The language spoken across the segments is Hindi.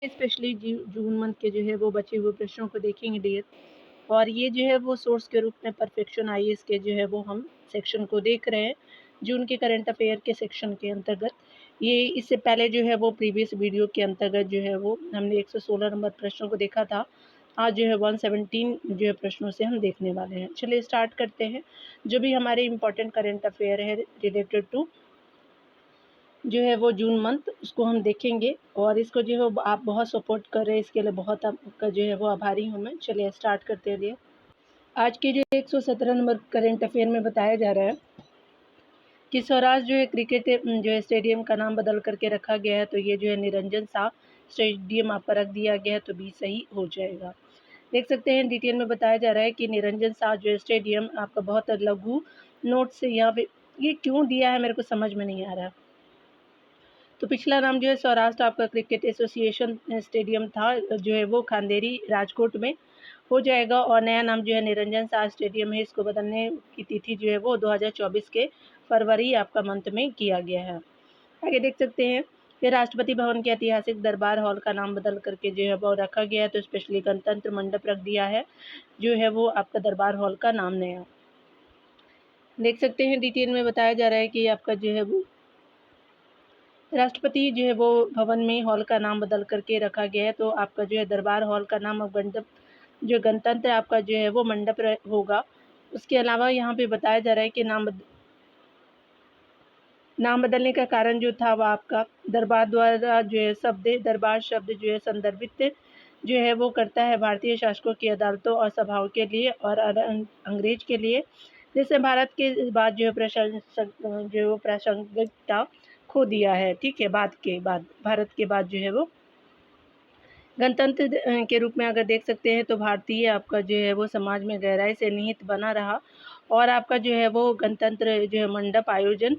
स्पेशली जून मंथ के जो है वो बचे हुए प्रश्नों को देखेंगे डियर। और ये जो है वो सोर्स के रूप में परफेक्शन आईएएस के जो है वो हम सेक्शन को देख रहे हैं, जून के करंट अफेयर के सेक्शन के अंतर्गत। ये इससे पहले जो है वो प्रीवियस वीडियो के अंतर्गत जो है वो हमने 116 नंबर प्रश्नों को देखा था। आज जो है 117 जो है प्रश्नों से हम देखने वाले हैं। चलिए स्टार्ट करते हैं। जो भी हमारे इम्पोर्टेंट करंट अफेयर है रिलेटेड टू जो है वो जून मंथ, उसको हम देखेंगे। और इसको जो है आप बहुत सपोर्ट कर रहे हैं, इसके लिए बहुत आपका जो है वो आभारी हूँ मैं। चलिए स्टार्ट करते हैं। आज के जो 117 नंबर करंट अफेयर में बताया जा रहा है कि स्वराज जो है क्रिकेट जो है स्टेडियम का नाम बदल करके रखा गया है, तो ये जो है निरंजन शाह स्टेडियम आपका रख दिया गया है, तो बी सही हो जाएगा। देख सकते हैं डिटेल में बताया जा रहा है कि निरंजन शाह जो है स्टेडियम आपका बहुत लघु नोट से यहाँ पे ये क्यों दिया है मेरे को समझ में नहीं आ रहा। तो पिछला नाम जो है सौराष्ट्र आपका क्रिकेट एसोसिएशन स्टेडियम था, जो है वो खांदेरी राजकोट में हो जाएगा। और नया नाम जो है निरंजन शाह स्टेडियम है, इसको बदलने की तिथि जो है वो 2024 के फरवरी आपका मंथ में किया गया है। आगे देख सकते हैं कि राष्ट्रपति भवन के ऐतिहासिक दरबार हॉल का नाम बदल करके जो है वो रखा गया है, तो स्पेशली गणतंत्र मंडप रख दिया है, जो है वो आपका दरबार हॉल का नाम नया। देख सकते हैं डिटेल में बताया जा रहा है कि आपका जो है वो राष्ट्रपति जो है वो भवन में हॉल का नाम बदल करके रखा गया है, तो आपका जो है दरबार हॉल का नाम अब गणतंत्र आपका जो है वो मंडप होगा। उसके अलावा यहाँ पे बताया जा रहा है कि नाम बदलने का कारण जो था वह आपका दरबार द्वारा जो है दरबार शब्द जो है संदर्भित जो है वो करता है भारतीय शासकों की अदालतों और सभाओं के लिए और अंग्रेज के लिए, जिससे भारत के बाद जो है प्रासंगिकता खो दिया है। ठीक है, भारत के बाद जो है वो गणतंत्र के रूप में अगर देख सकते हैं, तो भारतीय आपका जो है वो समाज में गहराई से निहित बना रहा। और आपका जो है वो गणतंत्र जो है मंडप आयोजन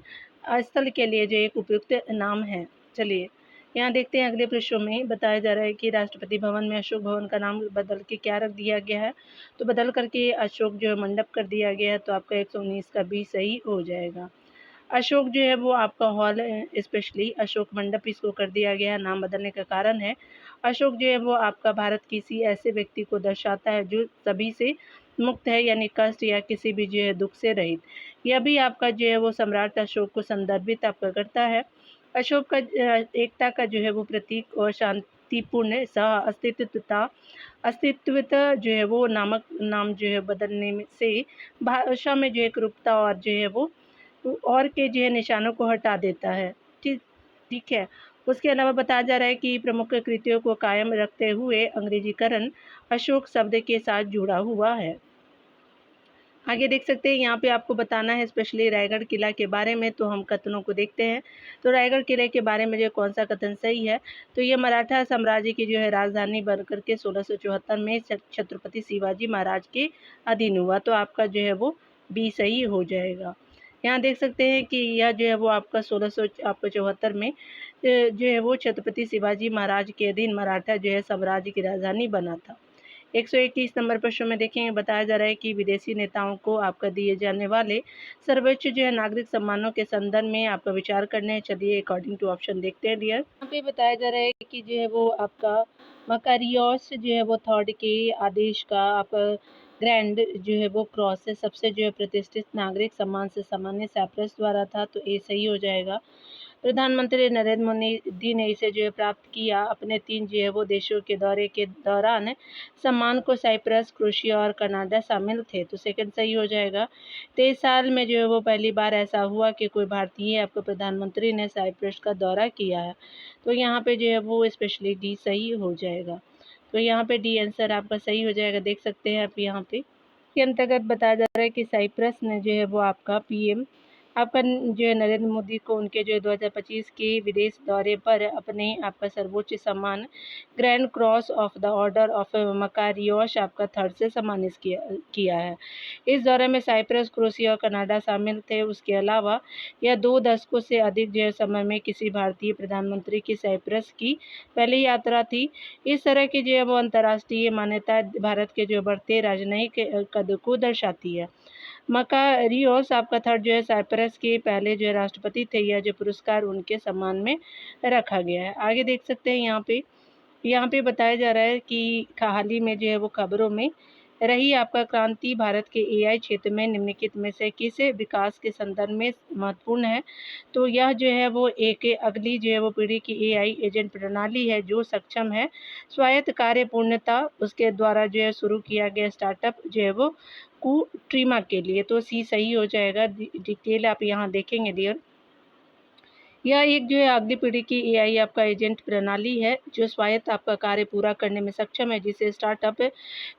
स्थल के लिए जो एक उपयुक्त नाम है। चलिए यहाँ देखते हैं अगले प्रश्नों में बताया जा रहा है कि राष्ट्रपति भवन में अशोक भवन का नाम बदल के क्या रख दिया गया है, तो बदल करके अशोक जो है मंडप कर दिया गया है, तो आपका 119 का बी सही हो जाएगा। अशोक जो है वो आपका हॉल स्पेशली अशोक मंडप इसको कर दिया गया है। नाम बदलने का कारण है अशोक जो है वो आपका भारत किसी ऐसे व्यक्ति को दर्शाता है जो सभी से मुक्त है, यानी कष्ट या किसी भी जो है दुख से रहित। यह भी आपका जो है वो सम्राट अशोक को संदर्भित आपका करता है। अशोक का एकता का जो है वो प्रतीक और शांतिपूर्ण सह अस्तित्वता जो है वो नाम जो है बदलने से भाषा में जो एकरूपता और जो है वो और के जो है निशानों को हटा देता है। ठीक ठीक है। उसके अलावा बताया जा रहा है कि प्रमुख कृतियों को कायम रखते हुए अंग्रेजीकरण अशोक शब्द के साथ जुड़ा हुआ है। आगे देख सकते हैं यहाँ पे आपको बताना है स्पेशली रायगढ़ किला के बारे में, तो हम कथनों को देखते हैं। तो रायगढ़ किले के बारे में जो कौन सा कथन सही है, तो ये मराठा साम्राज्य की जो है राजधानी बनकर के 1674 में छत्रपति शिवाजी महाराज के अधीन हुआ, तो आपका जो है वो बी सही हो जाएगा। यहाँ देख सकते हैं कि यह जो है वो आपका 1674 में जो है वो छत्रपति शिवाजी महाराज के अधीन मराठा जो है साम्राज्य की राजधानी बना था। 121 नंबर प्रश्न में देखेंगे बताया जा रहा है कि विदेशी नेताओं को आपका दिए जाने वाले सर्वोच्च जो है नागरिक सम्मानों के संदर्भ में आपका विचार करने। चलिए अकॉर्डिंग टू ऑप्शन देखते हैं डियर। यहाँ पे बताया जा रहा है कि जो है वो आपका मकारियोस जो है वो थर्ड के आदेश का आपका ग्रैंड जो है वो क्रॉस है, सबसे जो है प्रतिष्ठित नागरिक सम्मान से सामान्य साइप्रस द्वारा था, तो ए सही हो जाएगा। प्रधानमंत्री नरेंद्र मोदी ने इसे जो है प्राप्त किया अपने 3 जो है वो देशों के दौरे के दौरान। सम्मान को साइप्रस, क्रोएशिया और कनाडा शामिल थे, तो सेकंड सही हो जाएगा। 23 साल में जो है वो पहली बार ऐसा हुआ कि कोई भारतीय आपको प्रधानमंत्री ने साइप्रस का दौरा किया है, तो यहाँ पे जो है वो स्पेशली डी सही हो जाएगा। तो यहाँ पे डी आंसर आपका सही हो जाएगा। देख सकते हैं आप यहाँ पे के अंतर्गत बताया जा रहा है कि साइप्रस ने जो है वो आपका पीएम आपका जो है नरेंद्र मोदी को उनके जो है 2025 के विदेश दौरे पर अपने आपका सर्वोच्च सम्मान grand cross of the order of Makarios आपका थर्ड से सम्मानित किया है। इस दौरे में साइप्रस, क्रोएशिया और कनाडा शामिल थे। उसके अलावा यह 2 दशकों से अधिक जो है समय में किसी भारतीय प्रधानमंत्री की साइप्रस की पहली यात्रा थी। इस तरह की जो है वो अंतर्राष्ट्रीय मान्यता भारत के जो बढ़ते राजनयिक कद को दर्शाती है। मकारियोस आपका थर्ड जो है साइप्रस के पहले जो है राष्ट्रपति थे। यह जो पुरस्कार उनके सम्मान में रखा गया है। आगे देख सकते हैं यहाँ पे यहाँ पे बताया जा रहा है कि हाल ही में जो है वो खबरों में रही आपका क्रांति भारत के एआई क्षेत्र में निम्नलिखित में से किस विकास के संदर्भ में महत्वपूर्ण है। तो यह जो है वो एक अगली जो है वो पीढ़ी की एआई एजेंट प्रणाली है जो सक्षम है स्वायत्त कार्य पूर्णता उसके द्वारा जो है शुरू किया गया स्टार्टअप जो है वो ट्रीमा के लिए। तो सी सही हो जाएगा। डिटेल आप यहाँ देखेंगे डियर। यह एक जो है अगली पीढ़ी की एआई आपका एजेंट प्रणाली है जो स्वायत्त आपका कार्य पूरा करने में सक्षम है जिसे स्टार्टअप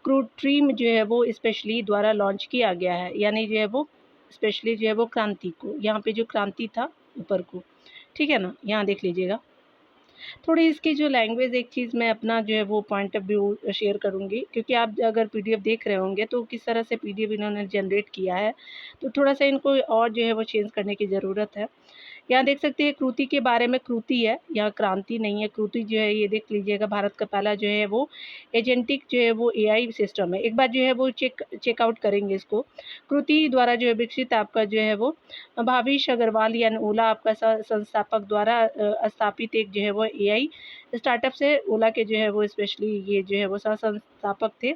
क्रूट्रीम जो है वो स्पेशली द्वारा लॉन्च किया गया है। यानी जो है वो स्पेशली जो है वो क्रांति को, यहाँ पे जो क्रांति था ऊपर को, ठीक है ना, यहाँ देख लीजिएगा। थोड़ी इसकी जो लैंग्वेज एक चीज़ मैं अपना जो है वो पॉइंट ऑफ व्यू शेयर करूँगी क्योंकि आप अगर पीडीएफ देख रहे होंगे तो किस तरह से पीडीएफ इन्होंने जनरेट किया है, तो थोड़ा सा इनको और जो है वो चेंज करने की ज़रूरत है। यहाँ देख सकते हैं कृति के बारे में, कृति है, यहाँ क्रांति नहीं है। कृति जो है ये देख लीजिएगा, भारत का पहला जो है वो एजेंटिक जो है वो एआई सिस्टम है। एक बार जो है वो चेकआउट करेंगे इसको। कृति द्वारा जो है विकसित आपका जो है वो भाविश अग्रवाल यानी ओला आपका संस्थापक द्वारा स्थापित एक जो है वो एआई स्टार्टअप से। ओला के जो है वो स्पेशली ये जो है वो सह संस्थापक थे,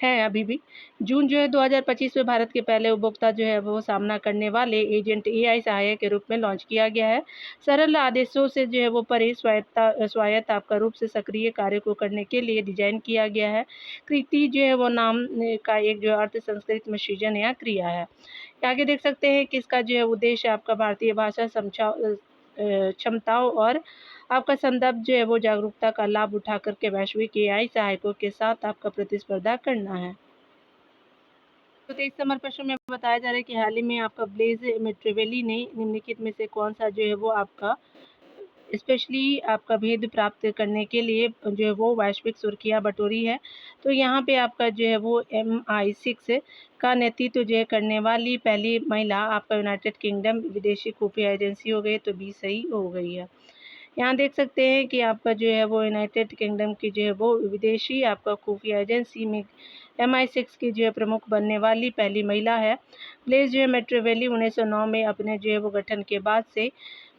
हैं अभी भी। जून जो है 2025 में भारत के पहले उपभोक्ता जो है वो सामना करने वाले एजेंट एआई सहायक के रूप में लॉन्च किया गया है। सरल आदेशों से जो है वो परे स्वायत्त आपका रूप से सक्रिय कार्य को करने के लिए डिजाइन किया गया है। कृति जो है वो नाम का एक जो अर्थ संस्कृत में सृजन या क्रिया है। आगे देख सकते हैं कि इसका जो है उद्देश्य आपका भारतीय भाषा क्षमताओं और आपका संदर्भ जो है वो जागरूकता का लाभ उठा करके वैश्विक एआई सहायकों के साथ आपका प्रतिस्पर्धा करना है। तो 23 नंबर प्रश्न में बताया जा रहा है कि हाल ही में आपका ब्लेज मेट्रिवेली ने निम्नलिखित में से कौन सा जो है वो आपका स्पेशली आपका भेद प्राप्त करने के लिए जो है वो वैश्विक सुर्खियाँ बटोरी है। तो यहाँ पे आपका जो है वो MI6 का नेतृत्व जो है करने वाली पहली महिला आपका यूनाइटेड किंगडम विदेशी खुफिया एजेंसी हो गई। तो बी सही हो गई है। यहाँ देख सकते हैं कि आपका जो है वो यूनाइटेड किंगडम की जो है वो विदेशी आपका खुफिया एजेंसी में MI6 की जो है प्रमुख बनने वाली पहली महिला है। ब्लेज जो है मेट्रिवेली 1909 में अपने जो है वो गठन के बाद से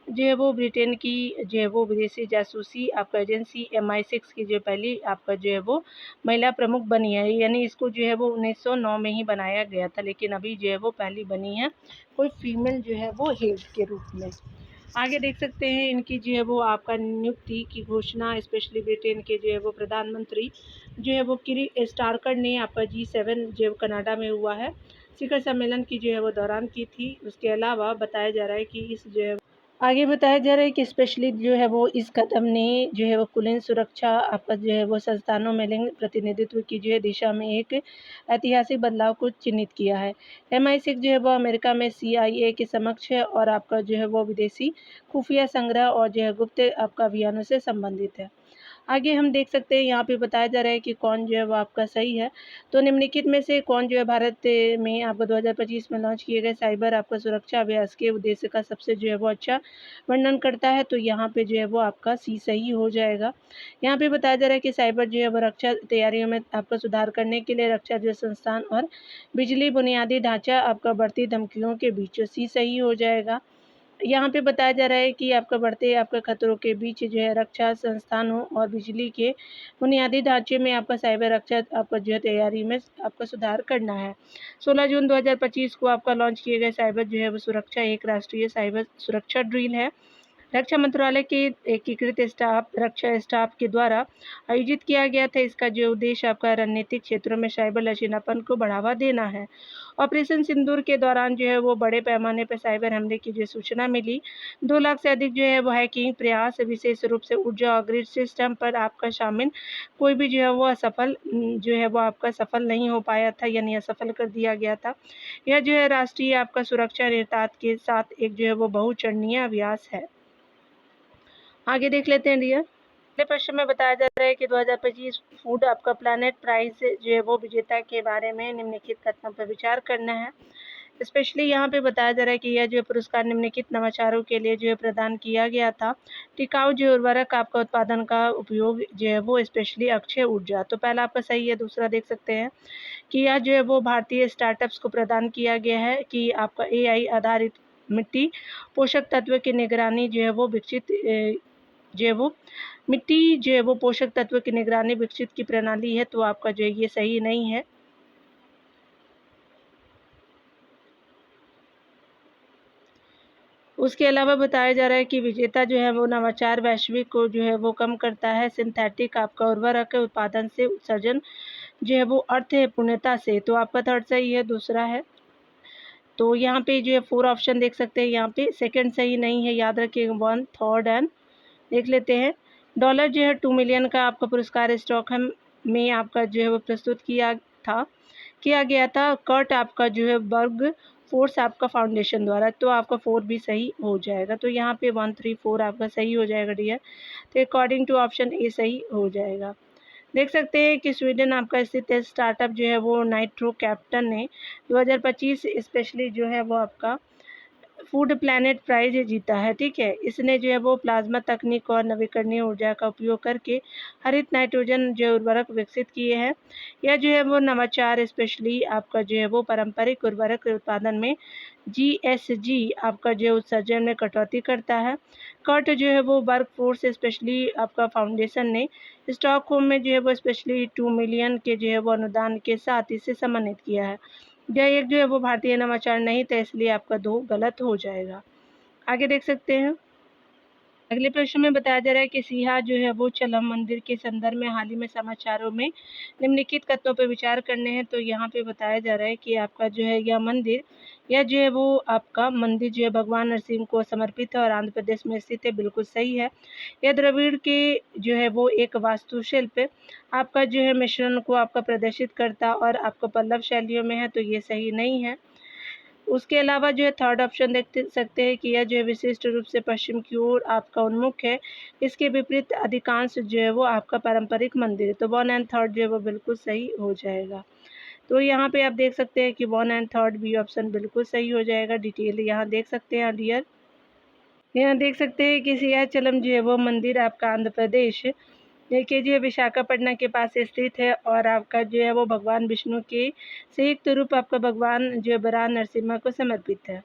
जो है वो ब्रिटेन की जो है वो विदेशी जासूसी आपका एजेंसी MI6 की जो पहली आपका जो है वो महिला प्रमुख बनी है। यानी इसको जो है वो 1909 में ही बनाया गया था, लेकिन अभी जो है वो पहली बनी है कोई फीमेल जो है वो हेड के रूप में। आगे देख सकते हैं इनकी जो है वो आपका नियुक्ति की घोषणा स्पेशली ब्रिटेन के जो है वो प्रधानमंत्री जो है वो किरी स्टारकर ने आपका G7 जो कनाडा में हुआ है शिखर सम्मेलन की जो है वो दौरान की थी। उसके अलावा बताया जा रहा है कि इस जो है आगे बताया जा रहा है कि स्पेशली जो है वो इस कदम ने जो है वो कुलीन सुरक्षा आपका जो है वो संस्थानों में लिंग प्रतिनिधित्व की जो है दिशा में एक ऐतिहासिक बदलाव को चिन्हित किया है। MI6 जो है वो अमेरिका में CIA के समक्ष है और आपका जो है वो विदेशी खुफिया संग्रह और जो है गुप्त आपका अभियानों से संबंधित है। आगे हम देख सकते हैं यहाँ पे बताया जा रहा है कि कौन जो है वो आपका सही है। तो निम्नलिखित में से कौन जो है भारत में आपका 2025 में लॉन्च किए गए साइबर आपका सुरक्षा अभ्यास के उद्देश्य का सबसे जो है वो अच्छा वर्णन करता है। तो यहाँ पे जो है वो आपका सी सही हो जाएगा। यहाँ पे बताया जा रहा है कि साइबर जो है वो रक्षा तैयारियों में आपका सुधार करने के लिए रक्षा जो संस्थान और बिजली बुनियादी ढांचा आपका बढ़ती धमकियों के बीच सी सही हो जाएगा। यहाँ पे बताया जा रहा है कि आपका बढ़ते आपका खतरों के बीच जो है रक्षा संस्थानों और बिजली के बुनियादी ढांचे में आपका साइबर रक्षा आपका जो है तैयारी में आपका सुधार करना है। 16 जून 2025 को आपका लॉन्च किए गए साइबर जो है वो सुरक्षा एक राष्ट्रीय साइबर सुरक्षा ड्रिल है। रक्षा मंत्रालय के एकीकृत रक्षा स्टाफ के द्वारा आयोजित किया गया था। इसका जो उद्देश्य आपका रणनीतिक क्षेत्रों में साइबर लचीलापन को बढ़ावा देना है। ऑपरेशन सिंदूर के दौरान जो है वो बड़े पैमाने पर साइबर हमले की जो सूचना मिली, 2 लाख से अधिक जो है वो हैकिंग प्रयास विशेष रूप से ऊर्जा और ग्रिड सिस्टम पर आपका शामिल कोई भी जो है वो असफल जो है वो आपका सफल नहीं हो पाया था, यानी असफल कर दिया गया था। यह जो है राष्ट्रीय आपका सुरक्षा निरताद के साथ एक जो है वो बहुचरणीय अभ्यास है। आगे देख लेते हैं डियर। अगले प्रश्न में बताया जा रहा है कि 2025 फूड आपका प्लैनेट प्राइज जो है वो विजेता के बारे में निम्नलिखित कथनों पर विचार करना है। स्पेशली यहाँ पे बताया जा रहा है कि यह जो पुरस्कार निम्नलिखित नवाचारों के लिए जो है प्रदान किया गया था। टिकाऊ जो उर्वरक आपका उत्पादन का उपयोग जो है वो स्पेशली अक्षय ऊर्जा। तो पहला आपका सही है। दूसरा देख सकते हैं कि यह जो है वो भारतीय स्टार्टअप्स को प्रदान किया गया है कि आपका AI आधारित मिट्टी पोषक तत्व की निगरानी जो है वो विकसित जो है वो मिट्टी जो है वो पोषक तत्व की निगरानी विकसित की प्रणाली है, तो आपका जो है ये सही नहीं है। उसके अलावा बताया जा रहा है कि विजेता जो है वो नवाचार वैश्विक को जो है वो कम करता है, सिंथेटिक आपका उर्वरक के उत्पादन से उत्सर्जन जो है वो अर्थ है पूर्णता से, तो आपका थर्ड सही है, दूसरा है। तो यहाँ पे जो है 4 ऑप्शन देख सकते हैं, यहाँ पे सेकंड सही नहीं है, याद रखिएगा। 1 थर्ड एंड देख लेते हैं। डॉलर जो है 2 मिलियन का आपका पुरस्कार स्टॉकहोम में आपका जो है वो प्रस्तुत किया गया था। कर्ट आपका जो है बर्ग फोर्स आपका फाउंडेशन द्वारा, तो आपका 4 भी सही हो जाएगा। तो यहाँ पे 1 3 4 आपका सही हो जाएगा डियर। तो अकॉर्डिंग टू ऑप्शन ए सही हो जाएगा। देख सकते हैं कि स्वीडन आपका स्थित स्टार्टअप जो है वो नाइट्रो कैप्टन ने 2025 स्पेशली जो है वो आपका फूड प्लैनेट प्राइज जीता है, ठीक है। इसने जो है वो प्लाज्मा तकनीक और नवीकरणीय ऊर्जा का उपयोग करके हरित नाइट्रोजन जो उर्वरक विकसित किए हैं। यह जो है वो नवाचार स्पेशली आपका जो है वो पारंपरिक उर्वरक के उत्पादन में जीएसजी आपका जो उत्सर्जन में कटौती करता है। कर्ट जो है वो वर्क फोर्स स्पेशली आपका फाउंडेशन ने स्टॉकहोम में जो है वो स्पेशली 2 मिलियन के जो है वो अनुदान के साथ इसे सम्मानित किया है। यह एक जो है वो भारतीय नवाचार नहीं था, इसलिए आपका 2 गलत हो जाएगा। आगे देख सकते हैं। अगले प्रश्न में बताया जा रहा है कि सिहा जो है वो चलम मंदिर के संदर्भ में हाल ही में समाचारों में निम्नलिखित कथनों पर विचार करने हैं। तो यहाँ पे बताया जा रहा है कि आपका जो है यह जो है वो आपका मंदिर जो है भगवान नरसिंह को समर्पित है और आंध्र प्रदेश में स्थित है, बिल्कुल सही है। यह द्रविड़ के जो है वो एक वास्तुशिल्प आपका जो है मिश्रण को आपका प्रदर्शित करता और आपका पल्लव शैलियों में है, तो ये सही नहीं है। उसके अलावा जो है थर्ड ऑप्शन देख सकते हैं कि यह जो है विशिष्ट रूप से पश्चिम की ओर आपका उन्मुख है। इसके विपरीत अधिकांश जो है वो आपका पारंपरिक मंदिर है, तो 1 एंड थर्ड जो है वो बिल्कुल सही हो जाएगा। तो यहाँ पे आप देख सकते हैं कि 1 एंड थर्ड बी ऑप्शन बिल्कुल सही हो जाएगा। डिटेल यहाँ देख सकते हैं डियर। यहाँ देख सकते हैं कि सियाचलम जो है वो मंदिर आपका आंध्र प्रदेश देखिए जो है विशाखापट्टनम के पास स्थित है और आपका जो है वो भगवान विष्णु के संयुक्त रूप आपका भगवान जो है बराह नरसिम्हा को समर्पित है।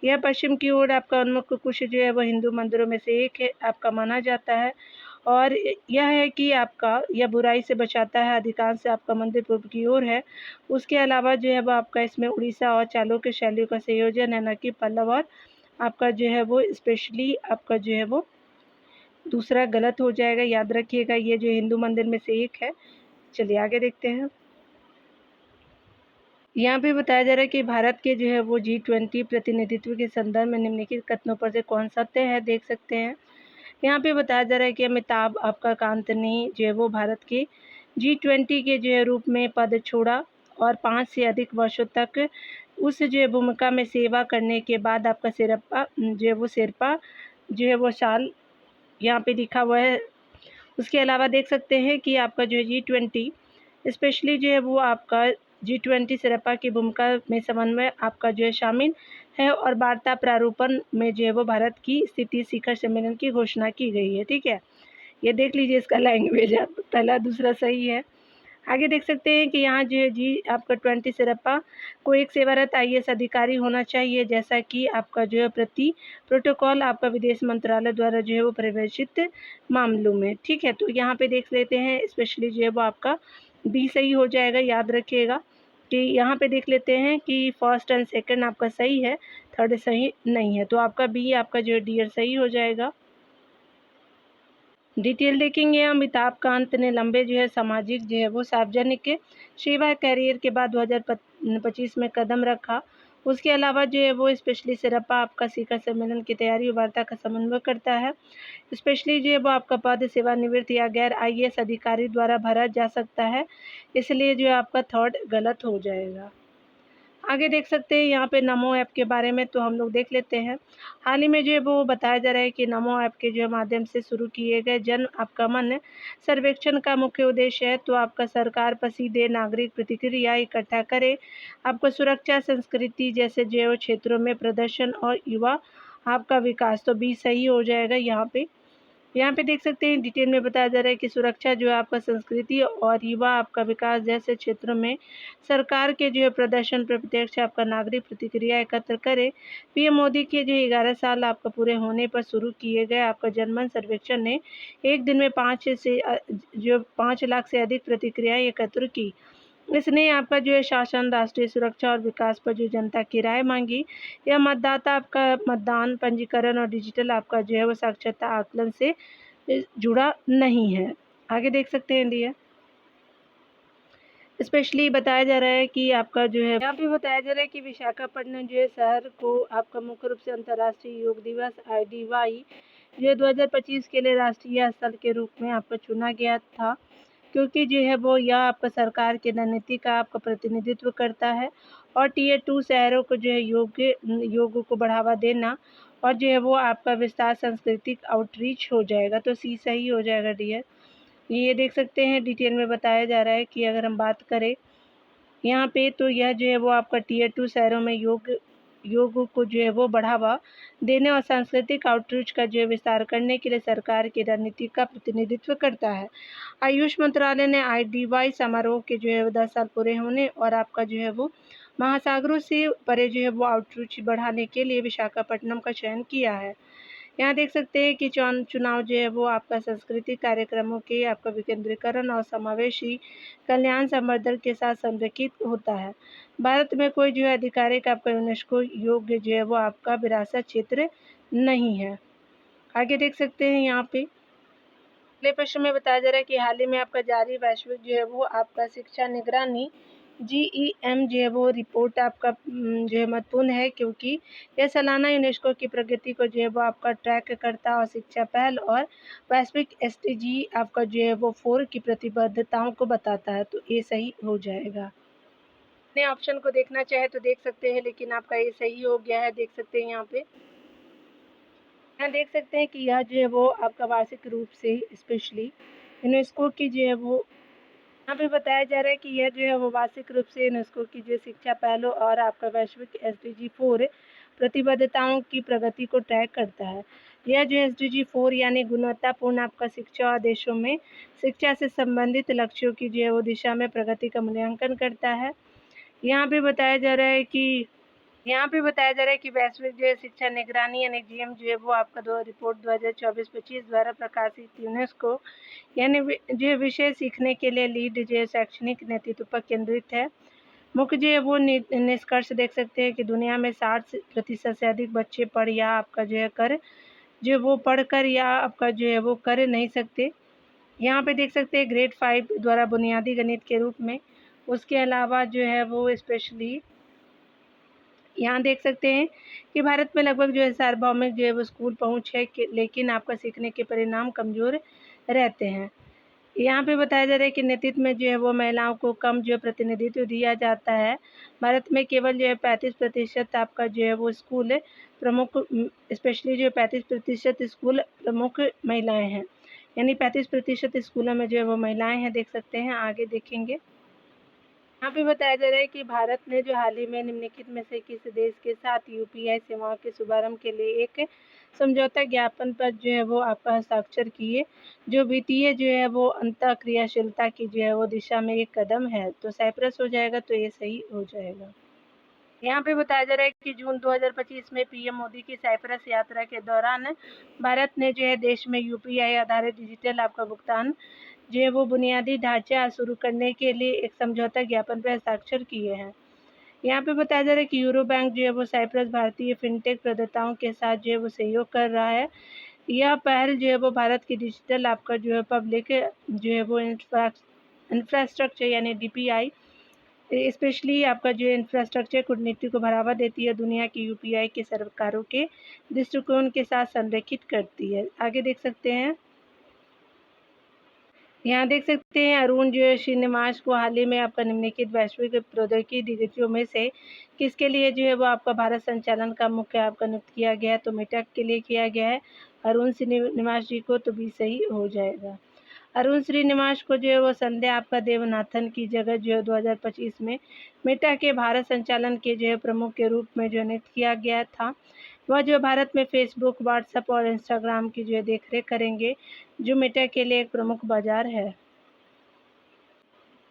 यह पश्चिम की ओर आपका उन्मुख कुश जो है वो हिंदू मंदिरों में से एक है आपका माना जाता है और यह है कि आपका यह बुराई से बचाता है। अधिकांश आपका मंदिर पूर्व की ओर है। उसके अलावा जो है वो आपका इसमें उड़ीसा और चालुक्य शैलियों का संयोजन है, न कि पल्लव। और आपका जो है वो स्पेशली आपका जो है वो दूसरा गलत हो जाएगा, याद रखिएगा। ये जो हिंदू मंदिर में से एक है। चलिए आगे देखते हैं। यहाँ पे बताया जा रहा है कि भारत के जो है वो G20 प्रतिनिधित्व के संदर्भ में निम्नलिखित कथनों पर से कौन सत्य है, देख सकते हैं। यहाँ पे बताया जा रहा है कि अमिताभ आपका कांत ने जो है वो भारत के G20 के जो है रूप में पद छोड़ा और 5 से अधिक वर्षों तक उस जो है भूमिका में सेवा करने के बाद आपका शेरपा जो है वो साल यहाँ पे लिखा हुआ है। उसके अलावा देख सकते हैं कि आपका जो है G20 स्पेशली जो है वो आपका G20 शेरपा की भूमिका में समन्वय आपका जो है शामिल है और वार्ता प्रारूपण में जो है वो भारत की स्थिति शिखर सम्मेलन की घोषणा की गई है, ठीक है। ये देख लीजिए इसका लैंग्वेज है, पहला दूसरा सही है। आगे देख सकते हैं कि यहाँ जो है आपका 20 शेरपा को एक सेवारत IAS अधिकारी होना चाहिए, जैसा कि आपका जो है प्रति प्रोटोकॉल आपका विदेश मंत्रालय द्वारा जो है वो प्रवेशित मामलों में, ठीक है। तो यहाँ पे देख लेते हैं स्पेशली जो है वो आपका बी सही हो जाएगा, याद रखिएगा। कि यहाँ पे देख लेते हैं कि फर्स्ट एंड सेकंड आपका सही है, थर्ड सही नहीं है, तो आपका बी आपका जो है डियर सही हो जाएगा। डिटेल देखेंगे। अमिताभ कांत ने लंबे जो है सामाजिक जो है वो सार्वजनिक सेवा कैरियर के बाद 2025 में कदम रखा। उसके अलावा जो है वो स्पेशली शेरपा आपका शिखर सम्मेलन की तैयारी और वार्ता का समन्वय करता है। स्पेशली जो है वो आपका पद सेवानिवृत्त या गैर IAS अधिकारी द्वारा भरा जा सकता है, इसलिए जो है आपका थर्ड गलत हो जाएगा। आगे देख सकते हैं यहाँ पे नमो ऐप के बारे में, तो हम लोग देख लेते हैं। हाल ही में जो है वो बताया जा रहा है कि नमो ऐप के जो है माध्यम से शुरू किए गए जन आपका मन सर्वेक्षण का मुख्य उद्देश्य है तो आपका सरकार पर सीधे नागरिक प्रतिक्रिया इकट्ठा करे, आपको सुरक्षा संस्कृति जैसे जैव क्षेत्रों में प्रदर्शन और युवा आपका विकास, तो भी सही हो जाएगा यहाँ पे। यहाँ पे देख सकते हैं डिटेल में बताया जा रहा है कि सुरक्षा जो है आपका संस्कृति और युवा आपका विकास जैसे क्षेत्रों में सरकार के जो है प्रदर्शन पर प्रत्यक्ष आपका नागरिक प्रतिक्रिया एकत्र करे। पीएम मोदी के जो 11 साल आपका पूरे होने पर शुरू किए गए आपका जनमन सर्वेक्षण ने एक दिन में 5 लाख से अधिक प्रतिक्रियाएं एकत्र की। इसने आपका जो है शासन, राष्ट्रीय सुरक्षा और विकास पर जो जनता की राय मांगी। यह मतदाता आपका मतदान पंजीकरण और डिजिटल आपका जो है वो साक्षरता आकलन से जुड़ा नहीं है। आगे देख सकते हैं इंडिया स्पेशली बताया जा रहा है कि आपका जो है यहाँ पे बताया जा रहा है कि विशाखापट्टनम जो है शहर को आपका मुख्य रूप से अंतर्राष्ट्रीय योग दिवस IDY जो 2025 के लिए राष्ट्रीय स्थल के रूप में आपका चुना गया था, क्योंकि जो है वो यह आपका सरकार की रणनीति का आपका प्रतिनिधित्व करता है और Tier 2 शहरों को जो है योग को बढ़ावा देना और जो है वो आपका विस्तार सांस्कृतिक आउटरीच हो जाएगा। तो सी सही हो जाएगा डियर। ये देख सकते हैं डिटेल में बताया जा रहा है कि अगर हम बात करें यहाँ पे तो यह जो है वो आपका Tier 2 शहरों में योग को जो है वो बढ़ावा देने और सांस्कृतिक आउटरीच का जो है विस्तार करने के लिए सरकार की रणनीति का प्रतिनिधित्व करता है। आयुष मंत्रालय ने IDY समारोह के जो है 10 साल पूरे होने और आपका जो है वो महासागरों से परे जो है वो आउटरीच बढ़ाने के लिए विशाखापट्टनम का चयन किया है। यहाँ देख सकते हैं कि चुनाव जो है वो आपका सांस्कृतिक कार्यक्रमों के आपका विकेंद्रीकरण और समावेशी कल्याण संवर्धन के साथ संरेखित होता है। भारत में कोई जो है आधिकारिक आपका यूनेस्को योग्य जो है वो आपका विरासत क्षेत्र नहीं है। आगे देख सकते हैं यहाँ पे अगले प्रश्न में बताया जा रहा है कि हाल ही में आपका जारी वैश्विक जो है वो आपका शिक्षा निगरानी GEM जो है वो रिपोर्ट आपका जो है महत्वपूर्ण है, क्योंकि यह सालाना यूनेस्को की प्रगति को जो है वो आपका ट्रैक करता है और शिक्षा पहल और वैश्विक SDG आपका जो है वो 4 की प्रतिबद्धताओं को बताता है। तो ये सही हो जाएगा। अपने ऑप्शन को देखना चाहे तो देख सकते हैं, लेकिन आपका ये सही हो गया है। देख सकते हैं यहाँ देख सकते हैं कि यह जो है वो आपका वार्षिक रूप से स्पेशली यूनेस्को की जो है वो यहाँ पे बताया जा रहा है कि यह जो है वो वार्षिक रूप से यूनेस्को की जो शिक्षा पहलों और आपका वैश्विक SDG 4 प्रतिबद्धताओं की प्रगति को ट्रैक करता है। यह जो SDG 4 यानी गुणवत्तापूर्ण आपका शिक्षा और देशों में शिक्षा से संबंधित लक्ष्यों की जो है वो दिशा में प्रगति का मूल्यांकन करता है। यहाँ पे बताया जा रहा है कि वैश्विक जो है शिक्षा निगरानी यानी GM जो है वो आपका रिपोर्ट 2024-25 द्वारा प्रकाशित यूनेस्को यानी जो है विषय सीखने के लिए लीड जो है शैक्षणिक नेतृत्व पर केंद्रित है। मुख्य जो है वो निष्कर्ष देख सकते हैं कि दुनिया में 60% से अधिक बच्चे पढ़ कर या आपका जो है वो कर नहीं सकते। यहाँ पे देख सकते हैं ग्रेड 5 द्वारा बुनियादी गणित के रूप में। उसके अलावा जो है वो स्पेशली यहाँ देख सकते हैं कि भारत में लगभग जो है सार्वभौमिक जो है वो स्कूल पहुँच है, लेकिन आपका सीखने के परिणाम कमज़ोर रहते हैं। यहाँ पे बताया जा रहा है कि नेतृत्व में जो है वो महिलाओं को कम जो है प्रतिनिधित्व दिया जाता है। भारत में केवल जो है 35% आपका जो है वो स्कूल प्रमुख स्पेशली जो 35% स्कूल प्रमुख महिलाएं हैं, यानी 35% स्कूलों में जो है वो महिलाएं हैं। देख सकते हैं आगे देखेंगे। यहाँ पे बताया जा रहा है कि भारत ने जो हाल ही में निम्नलिखित में से किस देश के साथ UPI सेवाओं के शुभारंभ के लिए एक समझौता ज्ञापन पर जो है वो आपका हस्ताक्षर किए, जो वित्तीय जो है वो अंतःक्रियाशीलता की जो है वो दिशा में एक कदम है। तो साइप्रस हो जाएगा। तो ये सही हो जाएगा। यहाँ पे बताया जा रहा है कि जून 2025 में PM मोदी की साइप्रस यात्रा के दौरान भारत ने जो है देश में UPI आधारित डिजिटल आपका भुगतान जो है वो बुनियादी ढांचा शुरू करने के लिए एक समझौता ज्ञापन पर हस्ताक्षर किए हैं। यहाँ पे बताया जा रहा है कि यूरो बैंक जो है वो साइप्रस भारतीय फिनटेक प्रदाताओं के साथ जो है वो सहयोग कर रहा है। यह पहल जो है वो भारत की डिजिटल आपका जो है पब्लिक जो है वो इंफ्रास्ट्रक्चर यानी DPI स्पेशली आपका जो इंफ्रास्ट्रक्चर कूटनीति को बढ़ावा देती है, दुनिया की UPI के सरकारों के दृष्टिकोण के साथ संरेखित करती है। आगे देख सकते हैं यहाँ देख सकते हैं अरुण जो है श्रीनिवास को हाल ही में आपका निम्नलिखित वैश्विक प्रौद्योगिकी दिग्गजों में से किसके लिए जो है वो आपका भारत संचालन का मुख्य आपका नियुक्त किया गया है। तो मेटा के लिए किया गया है अरुण श्रीनिवास जी को। तो भी सही हो जाएगा। अरुण श्रीनिवास को जो है वो संध्या आपका देवनाथन की जगह जो है 2025 में मेटा के भारत संचालन के जो है प्रमुख के रूप में जो नियुक्त किया गया था। वह जो भारत में फेसबुक, व्हाट्सएप और इंस्टाग्राम की जो है देखरेख करेंगे, जो मेटा के लिए एक प्रमुख बाजार है।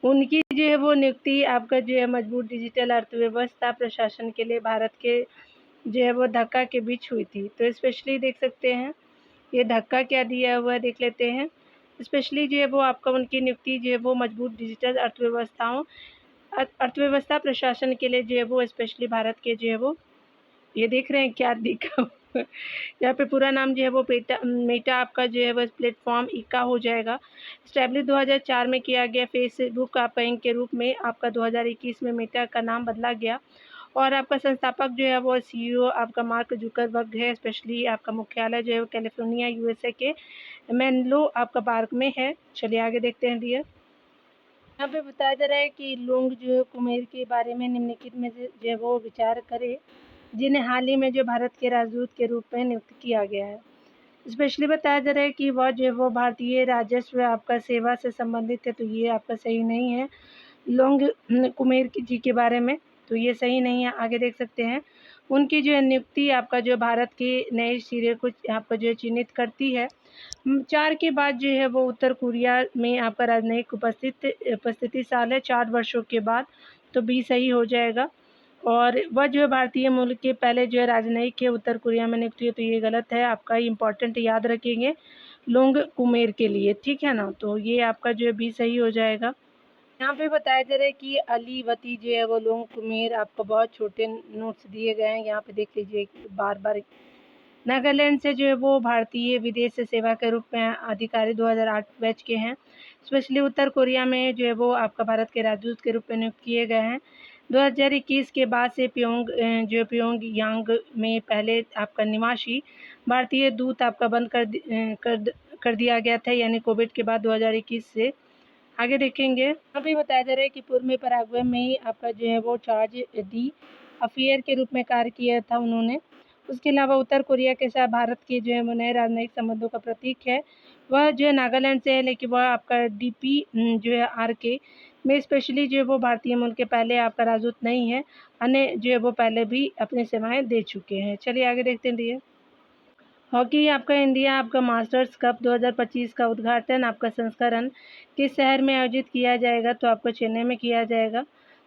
उनकी जो है वो नियुक्ति आपका जो है मजबूत डिजिटल अर्थव्यवस्था प्रशासन के लिए भारत के जो है वो धक्का के बीच हुई थी। तो स्पेशली देख सकते हैं ये धक्का क्या दिया हुआ है, देख लेते हैं। स्पेशली जो है वो आपका उनकी नियुक्ति जो है वो मजबूत डिजिटल अर्थव्यवस्था प्रशासन के लिए जो है वो स्पेशली भारत के जो है वो ये देख रहे हैं क्या दिखा हुआ है। यहाँ पे पूरा नाम जो है वो मेटा आपका जो है वो प्लेटफॉर्म इका हो जाएगा। स्टैब्लिश 2004 में किया गया। फेसबुक आपका इंक के रूप में आपका 2021 में मेटा का नाम बदला गया और आपका संस्थापक जो है वो सीईओ आपका मार्क जुकरबर्ग है। स्पेशली आपका मुख्यालय जो है वो कैलिफोर्निया यूएसए के मेनलो आपका पार्क में है। चलिए आगे देखते हैं डियर। यहाँ पे बताया जा रहा है कि लोग जो है कुमेर के बारे में निम्नलिखित में जो है वो विचार करें, जिन्हें हाल ही में जो भारत के राजदूत के रूप में नियुक्त किया गया है। स्पेशली बताया जा रहा है कि वह जो है वो भारतीय राजस्व आपका सेवा से संबंधित है, तो ये आपका सही नहीं है। लोंग कुमेर जी के बारे में तो ये सही नहीं है। आगे देख सकते हैं उनकी जो है नियुक्ति आपका जो भारत के नए सिरे को आपका जो है चिन्हित करती है। 4 के बाद जो है वो उत्तर कोरिया में आपका राजनयिक उपस्थिति साल है 4 वर्षों के बाद, तो बी सही हो जाएगा। और वह जो है भारतीय मूल के पहले जो है राजनयिक है उत्तर कोरिया में नियुक्त हुई, तो ये गलत है। आपका इम्पोर्टेंट याद रखेंगे लोंग कुमेर के लिए, ठीक है ना। तो ये आपका जो है बी सही हो जाएगा। यहाँ पे बताया जा रहा है कि अली वती जो है वो लोंग कुमेर आपको बहुत छोटे नोट्स दिए गए हैं। यहाँ पे देख लीजिए बार बार। नागालैंड से जो है वो भारतीय विदेश सेवा के रूप में अधिकारी 2008 बैच के हैं। स्पेशली उत्तर कोरिया में जो है वो आपका भारत के राजदूत के रूप में नियुक्त किए गए हैं। 2021 के बाद से प्योंगयांग में पहले आपका निवासी भारतीय दूत आपका बंद कर दिया गया था, यानी कोविड के बाद 2021 से। आगे देखेंगे। अभी बताया जा रहा है कि पूर्व में पराग्वे में ही आपका जो है वो चार्ज दी अफेयर के रूप में कार्य किया था उन्होंने। उसके अलावा उत्तर कोरिया के साथ भारत के जो है वो नए राजनयिक संबंधों का प्रतीक है। वह जो है नागालैंड से है, लेकिन वह आपका डीपी जो है आरके में स्पेशली जो है वो भारतीय मूल के पहले आपका राजदूत नहीं है। अन्य जो है वो पहले भी अपनी सेवाएं दे चुके हैं। चलिए आगे देखते हैं। हॉकी आपका इंडिया आपका मास्टर्स कप 2025 का उद्घाटन आपका संस्करण किस शहर में आयोजित किया जाएगा, तो आपको चेन्नई में किया जाएगा,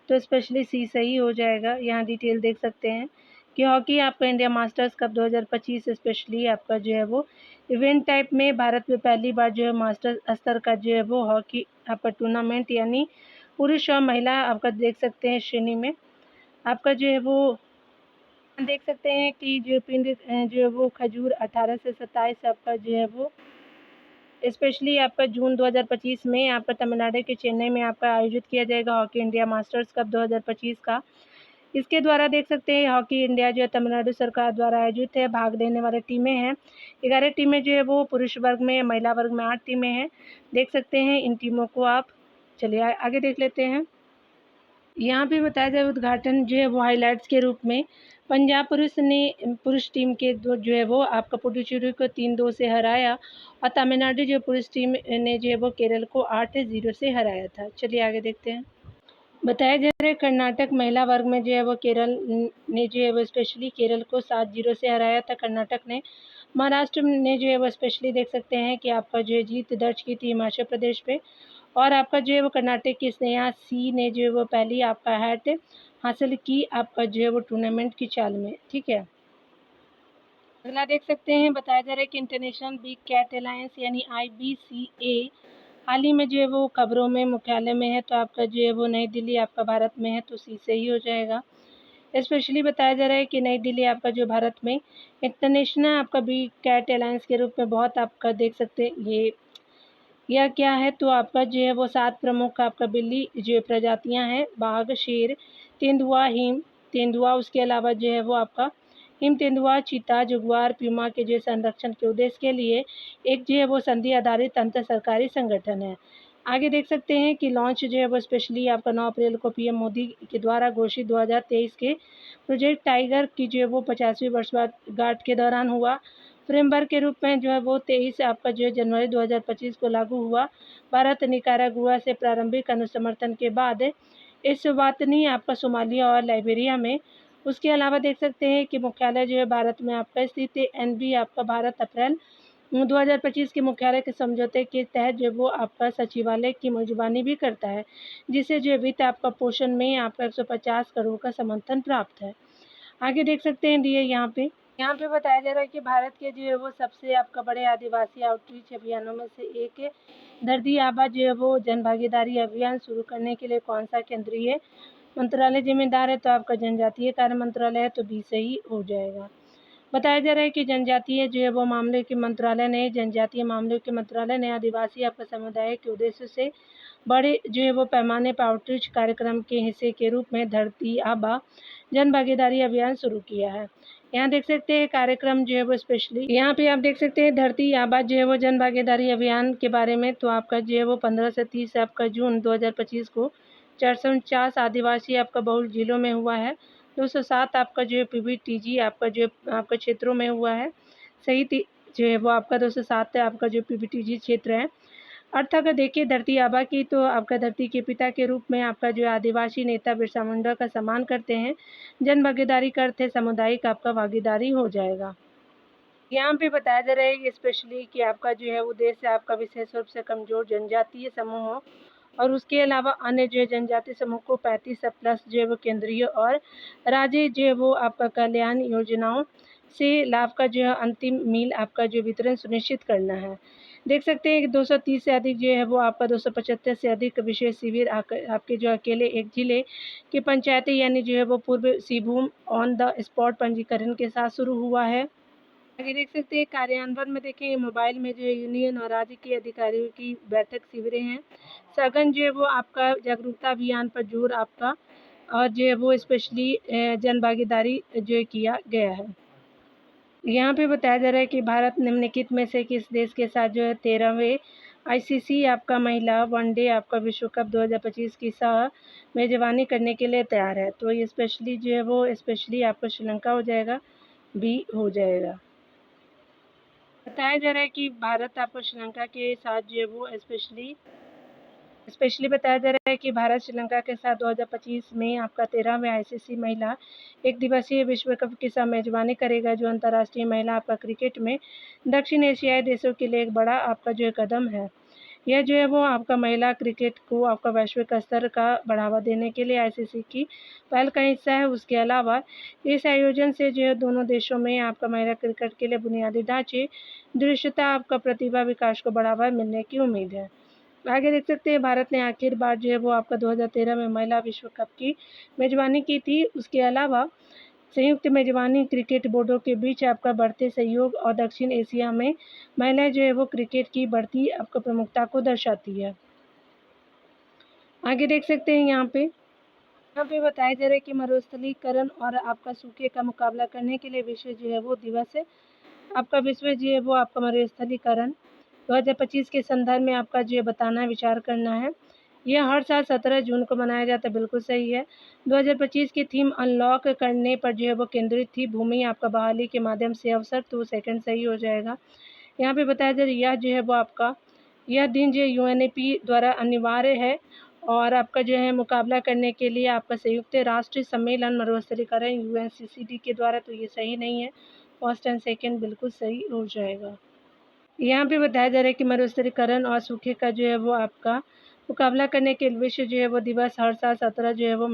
तो स्पेशली सी सही हो जाएगा। यहाँ डिटेल देख सकते हैं कि हॉकी आपका इंडिया मास्टर्स कप 2025 स्पेशली आपका जो है वो इवेंट टाइप में भारत में पहली बार जो है मास्टर्स स्तर का जो है वो हॉकी आपका टूर्नामेंट, यानी पुरुष और महिला आपका देख सकते हैं श्रेणी में आपका जो है वो देख सकते हैं कि जो पिंड जो है वो खजूर 18 से 27 आपका जो है वो स्पेशली आपका जून 2025 में आपका तमिलनाडु के चेन्नई में आपका आयोजित किया जाएगा हॉकी इंडिया मास्टर्स कप 2025 का। इसके द्वारा देख सकते हैं हॉकी इंडिया जो है तमिलनाडु सरकार द्वारा आयोजित है। भाग लेने वाली टीमें हैं 11 टीमें जो है वो पुरुष वर्ग में, महिला वर्ग में 8 टीमें हैं। देख सकते हैं इन टीमों को आप। चलिए आगे देख लेते हैं। यहाँ पे बताया जाए उद्घाटन जो है वो हाइलाइट्स के रूप में पंजाब पुरुष टीम के जो है वो आपका पुडुचेरी को 3-2 से हराया और तमिलनाडु जो पुरुष टीम ने जो है वो केरल को 8-0 से हराया था। चलिए आगे देखते हैं। बताया जा रहा है कर्नाटक महिला वर्ग में जो है वो केरल ने जो है वो स्पेशली केरल को 7-0 से हराया था कर्नाटक ने। महाराष्ट्र ने जो है वो स्पेशली देख सकते हैं कि आपका जो है जीत दर्ज की थी हिमाचल प्रदेश पे। और आपका जो है वो कर्नाटक की स्नेहा सी ने जो है वो पहली आपका हैट हासिल की आपका जो है वो टूर्नामेंट की चाल में, ठीक है। अगला देख सकते हैं। बताया जा रहा है कि इंटरनेशनल बिग कैट अलायंस यानी IBCA हाल ही में जो है वो खबरों में मुख्यालय में है, तो आपका जो है वो नई दिल्ली आपका भारत में है, तो सी से ही हो जाएगा। स्पेशली बताया जा रहा है कि नई दिल्ली आपका जो भारत में इंटरनेशनल आपका बिग कैट अलायंस के रूप में बहुत आपका देख सकते हैं ये यह क्या है, तो आपका जो है वो 7 प्रमुख आपका बिल्ली जो प्रजातियां हैं बाघ, शेर, तेंदुआ, हिम तेंदुआ, उसके अलावा जो है वो आपका हिम तेंदुआ, चीता, जगुआर, प्यूमा के जो संरक्षण के उद्देश्य के लिए एक जो है वो संधि आधारित अंतर सरकारी संगठन है। आगे देख सकते हैं कि लॉन्च जो है वो स्पेशली आपका 9 अप्रैल को पीएम मोदी के द्वारा घोषित 2023 के प्रोजेक्ट टाइगर की जो है वो 50वीं वर्षगांठ के दौरान हुआ। फ्रेमवर्क के रूप में जो है वो 23 आपका जो है जनवरी 2025 को लागू हुआ। भारत निकारागुआ से प्रारंभिक अनुसमर्थन के बाद इस वातनी आपका सोमालिया और लाइबेरिया में उसके अलावा देख सकते हैं कि मुख्यालय जो है भारत में आपका स्थित है। एनबी आपका भारत अप्रैल 2025 के मुख्यालय के समझौते के तहत जो है वो आपका सचिवालय की मेजबानी भी करता है, जिससे जो है वित्त आपका पोषण में आपका 150 करोड़ का समर्थन प्राप्त है। आगे देख सकते हैं डी यहाँ पे बताया जा रहा है कि भारत के जो है वो सबसे आपका बड़े आदिवासी आउटरीच अभियानों में से एक है। धरती आबा जो है वो जन भागीदारी अभियान शुरू करने के लिए कौन सा केंद्रीय मंत्रालय जिम्मेदार है? तो आपका जनजातीय कार्य मंत्रालय है, तो बी सही हो जाएगा। बताया जा रहा है कि जनजातीय जो है वो मामले के मंत्रालय ने जनजातीय मामलों के मंत्रालय ने आदिवासी आपका समुदाय के उद्देश्य से बड़े जो है वो पैमाने पर आउटरीच कार्यक्रम के हिस्से के रूप में धरती आबा जन भागीदारी अभियान शुरू किया है। यहाँ देख सकते हैं कार्यक्रम जो है वो स्पेशली यहाँ पे आप देख सकते हैं धरती आबा जो है वो जन भागीदारी अभियान के बारे में। तो आपका जो है वो 15 से 30 आपका जून 2025 को 449 आदिवासी आपका बहुल जिलों में हुआ है। 207 आपका जो है पीबीटीजी आपका जो आपका क्षेत्रों में हुआ है। सही जो है वो आपका 207 है आपका जो पीबीटीजी क्षेत्र है। अर्थ अगर देखिए धरती आबा की, तो आपका धरती के पिता के रूप में आपका जो आदिवासी नेता बिरसा मुंडा का सम्मान करते हैं। जन भागीदारी का अर्थ है सामुदायिक आपका भागीदारी हो जाएगा। यहाँ पे बताया जा रहा है कि स्पेशली कि आपका जो है उद्देश्य आपका विशेष रूप से कमजोर जनजातीय समूहों और उसके अलावा अन्य जो है जनजातीय समूह को 35 प्लस जो है वो केंद्रीय और राज्य जो है वो आपका कल्याण योजनाओं से लाभ का जो है अंतिम मील आपका जो वितरण सुनिश्चित करना है। देख सकते हैं कि 230 से अधिक जो है वो आपका 275 से अधिक विशेष शिविर आपके जो अकेले एक जिले की पंचायतें यानी जो है वो पूर्व सिंहभूम ऑन द स्पॉट पंजीकरण के साथ शुरू हुआ है। आगे देख सकते हैं कार्यान्वयन में देखें मोबाइल में जो है यूनियन और राज्य के अधिकारियों की बैठक शिविरें हैं। सघन जो है वो आपका जागरूकता अभियान पर जोर आपका और जो है वो स्पेशली जन भागीदारी जो है किया गया है। यहाँ पे बताया जा रहा है कि भारत निम्नलिखित में से किस देश के साथ जो है 13वें आईसीसी आपका महिला वनडे आपका विश्व कप 2025 की सह मेजबानी करने के लिए तैयार है। तो ये स्पेशली जो है वो स्पेशली आपका श्रीलंका हो जाएगा, बी हो जाएगा। बताया जा रहा है कि भारत आपको श्रीलंका के साथ जो है वो स्पेशली बताया जा रहा है कि भारत श्रीलंका के साथ 2025 में आपका 13वें आईसीसी महिला एक दिवसीय विश्व कप की सह मेजबानी करेगा, जो अंतर्राष्ट्रीय महिला आपका क्रिकेट में दक्षिण एशियाई देशों के लिए एक बड़ा आपका जो है कदम है। यह जो है वो आपका महिला क्रिकेट को आपका वैश्विक स्तर का बढ़ावा देने के लिए आईसीसी की पहल का हिस्सा है। उसके अलावा इस आयोजन से जो है दोनों देशों में आपका महिला क्रिकेट के लिए बुनियादी ढांचे दृश्यता आपका प्रतिभा विकास को बढ़ावा मिलने की उम्मीद है। आगे देख सकते हैं भारत ने आखिर बार जो है वो आपका 2013 में महिला विश्व कप की मेजबानी की थी। उसके अलावा संयुक्त मेजबानी क्रिकेट बोर्डों के बीच आपका बढ़ते सहयोग और दक्षिण एशिया में महिलाएं जो है वो क्रिकेट की बढ़ती आपका प्रमुखता को दर्शाती है। आगे देख सकते हैं यहाँ पे बताया जा रहा है कि मरुस्थलीकरण और आपका सूखे का मुकाबला करने के लिए विश्व जो है वो दिवस है। आपका विश्व जो है वो आपका मरुस्थलीकरण 2025 के संदर्भ में आपका जो है बताना विचार करना है। यह हर साल 17 जून को मनाया जाता है, बिल्कुल सही है। 2025 की थीम अनलॉक करने पर जो है वो केंद्रित थी, भूमि आपका बहाली के माध्यम से अवसर, तो सेकंड सही हो जाएगा। यहाँ पे बताया जा रहा है यह जो है वो आपका यह दिन जो यूएनईपी द्वारा अनिवार्य है और आपका जो है मुकाबला करने के लिए आपका संयुक्त राष्ट्र सम्मेलन मरुस्थलीकरण यूएनसीसीडी के द्वारा, तो ये सही नहीं है। फर्स्ट एंड सेकेंड बिल्कुल सही हो जाएगा। यहाँ पे बताया जा रहा है कि मरुस्थलीकरण और सूखे का जो है वो आपका मुकाबला करने के विश्व जो है वो दिवस हर साल 17 जो है वो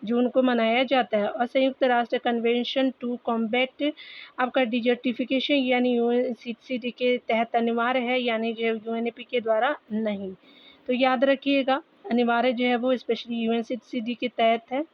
जून को मनाया जाता है और संयुक्त राष्ट्र कन्वेंशन टू कॉम्बैट आपका डिजर्टिफिकेशन यानी यूएनसीसीडी के तहत अनिवार्य है, यानी जो है यूएनईपी के द्वारा नहीं। तो याद रखिएगा अनिवार्य जो है वो स्पेशली यूएनसीसीडी के तहत है।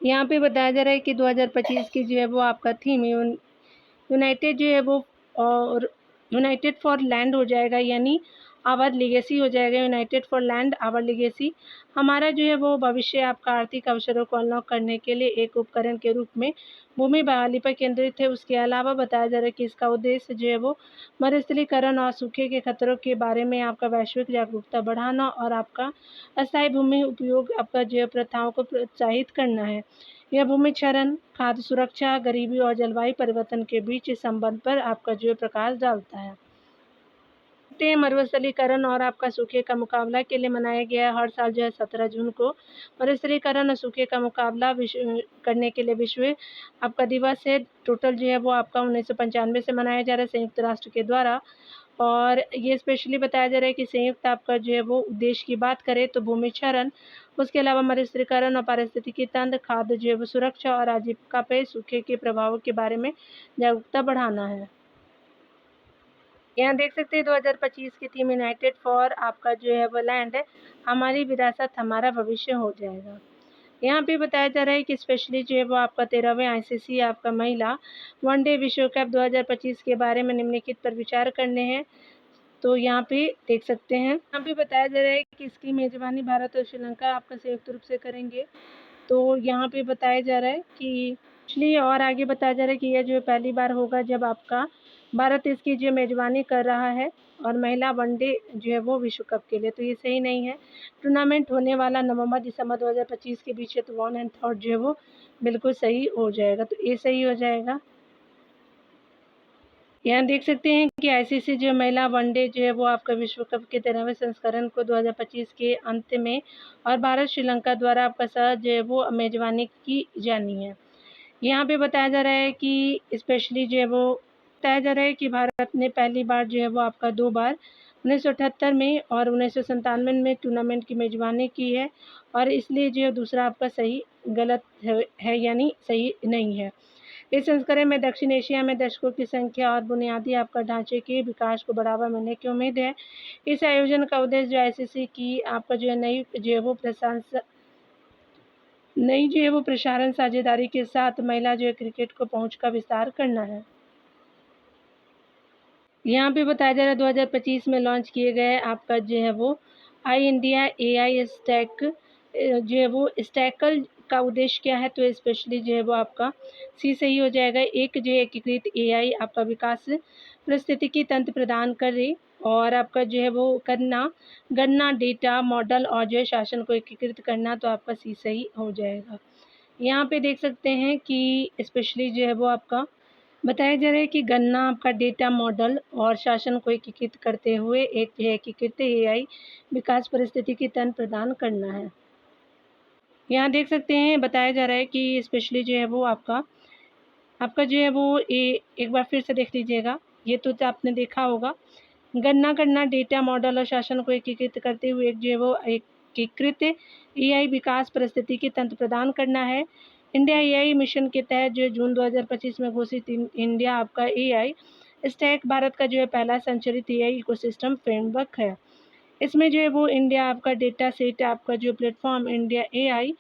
यहाँ पे बताया जा रहा है कि 2025 की जो है वो आपका थीम यूनाइटेड जो है वो और यूनाइटेड फॉर लैंड हो जाएगा, यानी आवर लेगेसी हो जाएगा। United for land our legacy हमारा जो है वो भविष्य आपका आर्थिक अवसरों को अनलॉक करने के लिए एक उपकरण के रूप में भूमि बहाली पर केंद्रित है। उसके अलावा बताया जा रहा है कि इसका उद्देश्य जो है वो मरुस्थलीकरण और सूखे के खतरों के बारे में आपका वैश्विक जागरूकता बढ़ाना और आपका अस्थायी भूमि उपयोग आपका जो प्रथाओं को प्रोत्साहित करना है। यह भूमि क्षरण, खाद्य सुरक्षा, गरीबी और जलवायु परिवर्तन के बीच इस संबंध पर आपका जो प्रकाश डालता है। सकते हैं मरुस्थलीकरण और आपका सूखे का मुकाबला के लिए मनाया गया है हर साल जो है 17 जून को मरुस्थलीकरण और सूखे का मुकाबला करने के लिए विश्व आपका दिवस है। टोटल जो है वो आपका 1995 से मनाया जा रहा है संयुक्त राष्ट्र के द्वारा। और ये स्पेशली बताया जा रहा है कि संयुक्त आपका जो है वो उद्देश्य की बात करें तो भूमि क्षरण, उसके अलावा मरुस्थलीकरण और पारिस्थितिकी तंत्र, खाद्य जो है वो सुरक्षा और आजीविका पे सूखे के प्रभावों के बारे में जागरूकता बढ़ाना है। यहाँ देख सकते हैं 2025 की थीम यूनाइटेड फॉर आपका जो है वो लैंड है, हमारी विरासत हमारा भविष्य हो जाएगा। यहाँ पे बताया जा रहा है कि स्पेशली जो है वो आपका 13वें आईसीसी आपका महिला वनडे विश्व कप 2025 के बारे में निम्नलिखित पर विचार करने हैं। तो यहाँ पे देख सकते हैं, यहाँ पे बताया जा रहा है कि इसकी मेजबानी भारत और श्रीलंका आपका संयुक्त रूप से करेंगे। तो यहाँ पे बताया जा रहा है कि इसलिए और आगे बताया जा रहा है कि यह जो है पहली बार होगा जब आपका भारत इसकी जो मेजबानी कर रहा है और महिला वनडे जो है वो विश्व कप के लिए। तो ये सही नहीं है। टूर्नामेंट होने वाला नवंबर दिसंबर 2025 के बीच है, तो 1 एंड 3 जो है वो बिल्कुल सही हो जाएगा। तो ये सही हो जाएगा। यहाँ देख सकते हैं कि आईसीसी जो महिला वनडे जो है वो आपका विश्व कप के 13वें संस्करण को 2025 के अंत में और भारत श्रीलंका द्वारा आपका साथ जो है वो मेजबानी की जानी है। यहाँ पे बताया जा रहा है कि स्पेशली जो है वो बताया जा रहा है कि भारत ने पहली बार जो है वो आपका 2 बार 1978 में और 1997 में टूर्नामेंट की मेजबानी की है और इसलिए जो है दूसरा आपका सही गलत है यानी सही नहीं है। इस संस्करण में दक्षिण एशिया में दर्शकों की संख्या और बुनियादी आपका ढांचे के विकास को बढ़ावा मिलने की उम्मीद है। इस आयोजन का उद्देश्य जो आईसीसी की आपका जो है नई जो है वो प्रसारण साझेदारी के साथ महिला जो है क्रिकेट को पहुंच का विस्तार करना है। यहाँ पे बताया जा रहा है 2025 में लॉन्च किए गए आपका जो है वो आई इंडिया एआई स्टैक जो है वो स्टैकल का उद्देश्य क्या है, तो स्पेशली जो है वो आपका सी सही हो जाएगा। एक जो है एकीकृत एआई आपका विकास पारिस्थितिकी तंत्र प्रदान करे और आपका जो है वो गणना डेटा मॉडल और जो है शासन को एकीकृत करना, तो आपका सी सही हो जाएगा। यहाँ पे देख सकते हैं कि स्पेशली जो है वो आपका बताया जा रहा है कि गणना आपका डेटा मॉडल और शासन को एकीकृत करते हुए एक जो है एकीकृत एआई विकास परिस्थितिकी तंत्र प्रदान करना है। यहाँ देख सकते हैं बताया जा रहा है कि स्पेशली जो है वो आपका जो है वो एक बार फिर से देख लीजिएगा। ये तो आपने देखा होगा, गणना करना डेटा मॉडल और शासन को एकीकृत करते हुए एक जो है वो एकीकृत एआई विकास परिस्थितिकी तंत्र प्रदान करना है। इंडिया एआई मिशन के तहत जो जून 2025 में घोषित इंडिया आपका एआई स्टैक भारत का जो है पहला संचालित एआई इकोसिस्टम फ्रेमवर्क है। इसमें जो है वो इंडिया आपका डेटा सेट आपका जो प्लेटफॉर्म इंडिया एआई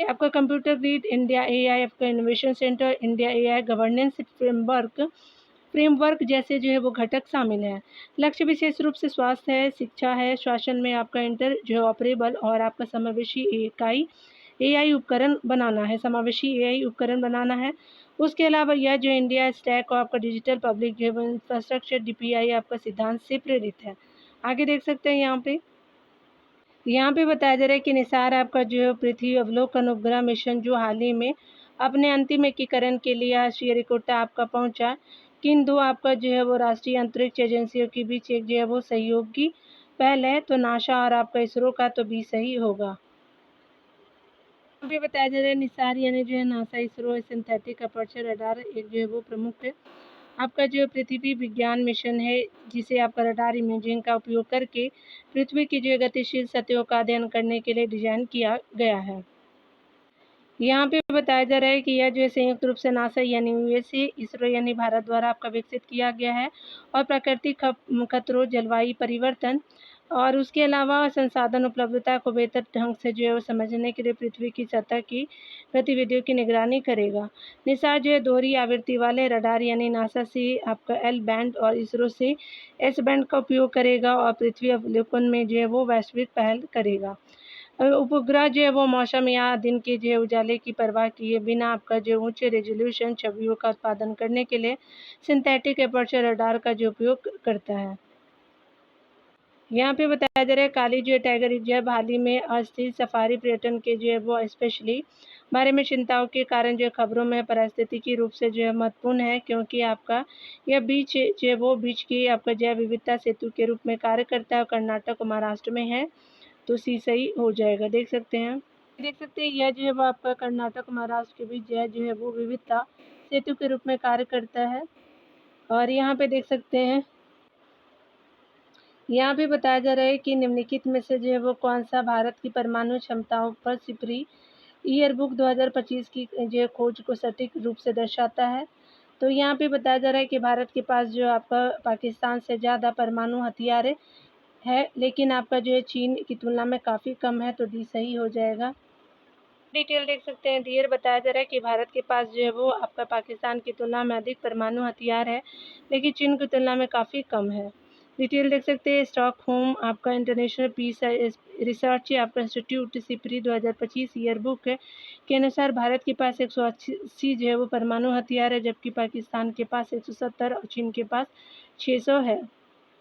आपका कंप्यूटर ग्रिड इंडिया एआई आपका innovation centre India AI governance framework जैसे जो है वो घटक शामिल हैं। लक्ष्य विशेष रूप से स्वास्थ्य है, शिक्षा है, शासन में आपका इंटर जो है ऑपरेबल और आपका समावेशी एआई उपकरण बनाना है, समावेशी एआई उपकरण बनाना है। उसके अलावा यह जो इंडिया स्टैक और आपका डिजिटल पब्लिक जो इंफ्रास्ट्रक्चर डीपीआई आपका सिद्धांत से प्रेरित है। आगे देख सकते हैं यहाँ पे बताया जा रहा है कि निसार आपका जो है पृथ्वी अवलोकन उपग्रह मिशन जो हाल ही में अपने अंतिम एकीकरण के लिए श्रीहरिकोटा आपका पहुंचा, किन दो आपका जो है वो राष्ट्रीय अंतरिक्ष एजेंसियों के बीच एक जो है वो सहयोगी पहल है, तो नासा और आपका इसरो का, तो बी सही होगा। भी बताया जा रहा है निसार यानी जो है NASA ISRO synthetic aperture radar एक जो है वो प्रमुख आपका जो पृथ्वी विज्ञान मिशन है, जिसे आपका रडार इमेजिंग का उपयोग करके पृथ्वी की जो गतिशील सतहों का अध्ययन करने के लिए डिजाइन किया गया है। यहाँ पे बताया जा रहा है कि यह जो है संयुक्त रूप से नासा यानी यूएसए इसरो यानी भारत द्वारा आपका विकसित किया गया है और प्राकृतिक खतरों जलवायु परिवर्तन और उसके अलावा संसाधन उपलब्धता को बेहतर ढंग से जो है वो समझने के लिए पृथ्वी की सतह की गतिविधियों की निगरानी करेगा। निसार जो है दोहरी आवृत्ति वाले रडार यानी नासा से आपका एल बैंड और इसरो से एस बैंड का उपयोग करेगा और पृथ्वी अवलोकन में जो है वो वैश्विक पहल करेगा। उपग्रह जो है वो मौसम या दिन के जो है उजाले की परवाह किए बिना आपका जो उच्च रेजोल्यूशन छवियों का उत्पादन करने के लिए सिंथेटिक एपर्चर रडार का जो उपयोग करता है। यहाँ पे बताया जा रहा है काली जो है टाइगर रिजर्व हाल ही में अस्थिर सफारी पर्यटन के जो है वो स्पेशली बारे में चिंताओं के कारण जो है खबरों में पारिस्थितिकी रूप से जो है महत्वपूर्ण है, क्योंकि आपका यह बीच जो है वो बीच की आपका जैव विविधता सेतु के रूप में कार्य करता है और कर्नाटक और महाराष्ट्र में है, तो सी सही हो जाएगा। देख सकते हैं, यह जो है वो आपका कर्नाटक और महाराष्ट्र के बीच जो है वो विविधता सेतु के रूप में कार्य करता है। और यहाँ पे देख सकते हैं, यहाँ पे बताया जा रहा है कि निम्नलिखित में से जो है वो कौन सा भारत की परमाणु क्षमताओं पर सिपरी ईयरबुक 2025 की जो खोज को सटीक रूप से दर्शाता है। तो यहाँ पे बताया जा रहा है कि भारत के पास जो आपका पाकिस्तान से ज़्यादा परमाणु हथियार है, लेकिन आपका जो है चीन की तुलना में काफ़ी कम है, तो डी सही हो जाएगा। डिटेल देख सकते हैं, डियर बताया जा रहा है कि भारत के पास जो है वो आपका पाकिस्तान की तुलना में अधिक परमाणु हथियार है, लेकिन चीन की तुलना में काफ़ी कम है। डिटेल देख सकते हैं, स्टॉकहोम आपका इंटरनेशनल पीस रिसर्च आपका इंस्टीट्यूट सिपरी 2025 ईयरबुक के अनुसार भारत के पास 180 जो है वो परमाणु हथियार है, जबकि पाकिस्तान के पास 170 और चीन के पास 600 है।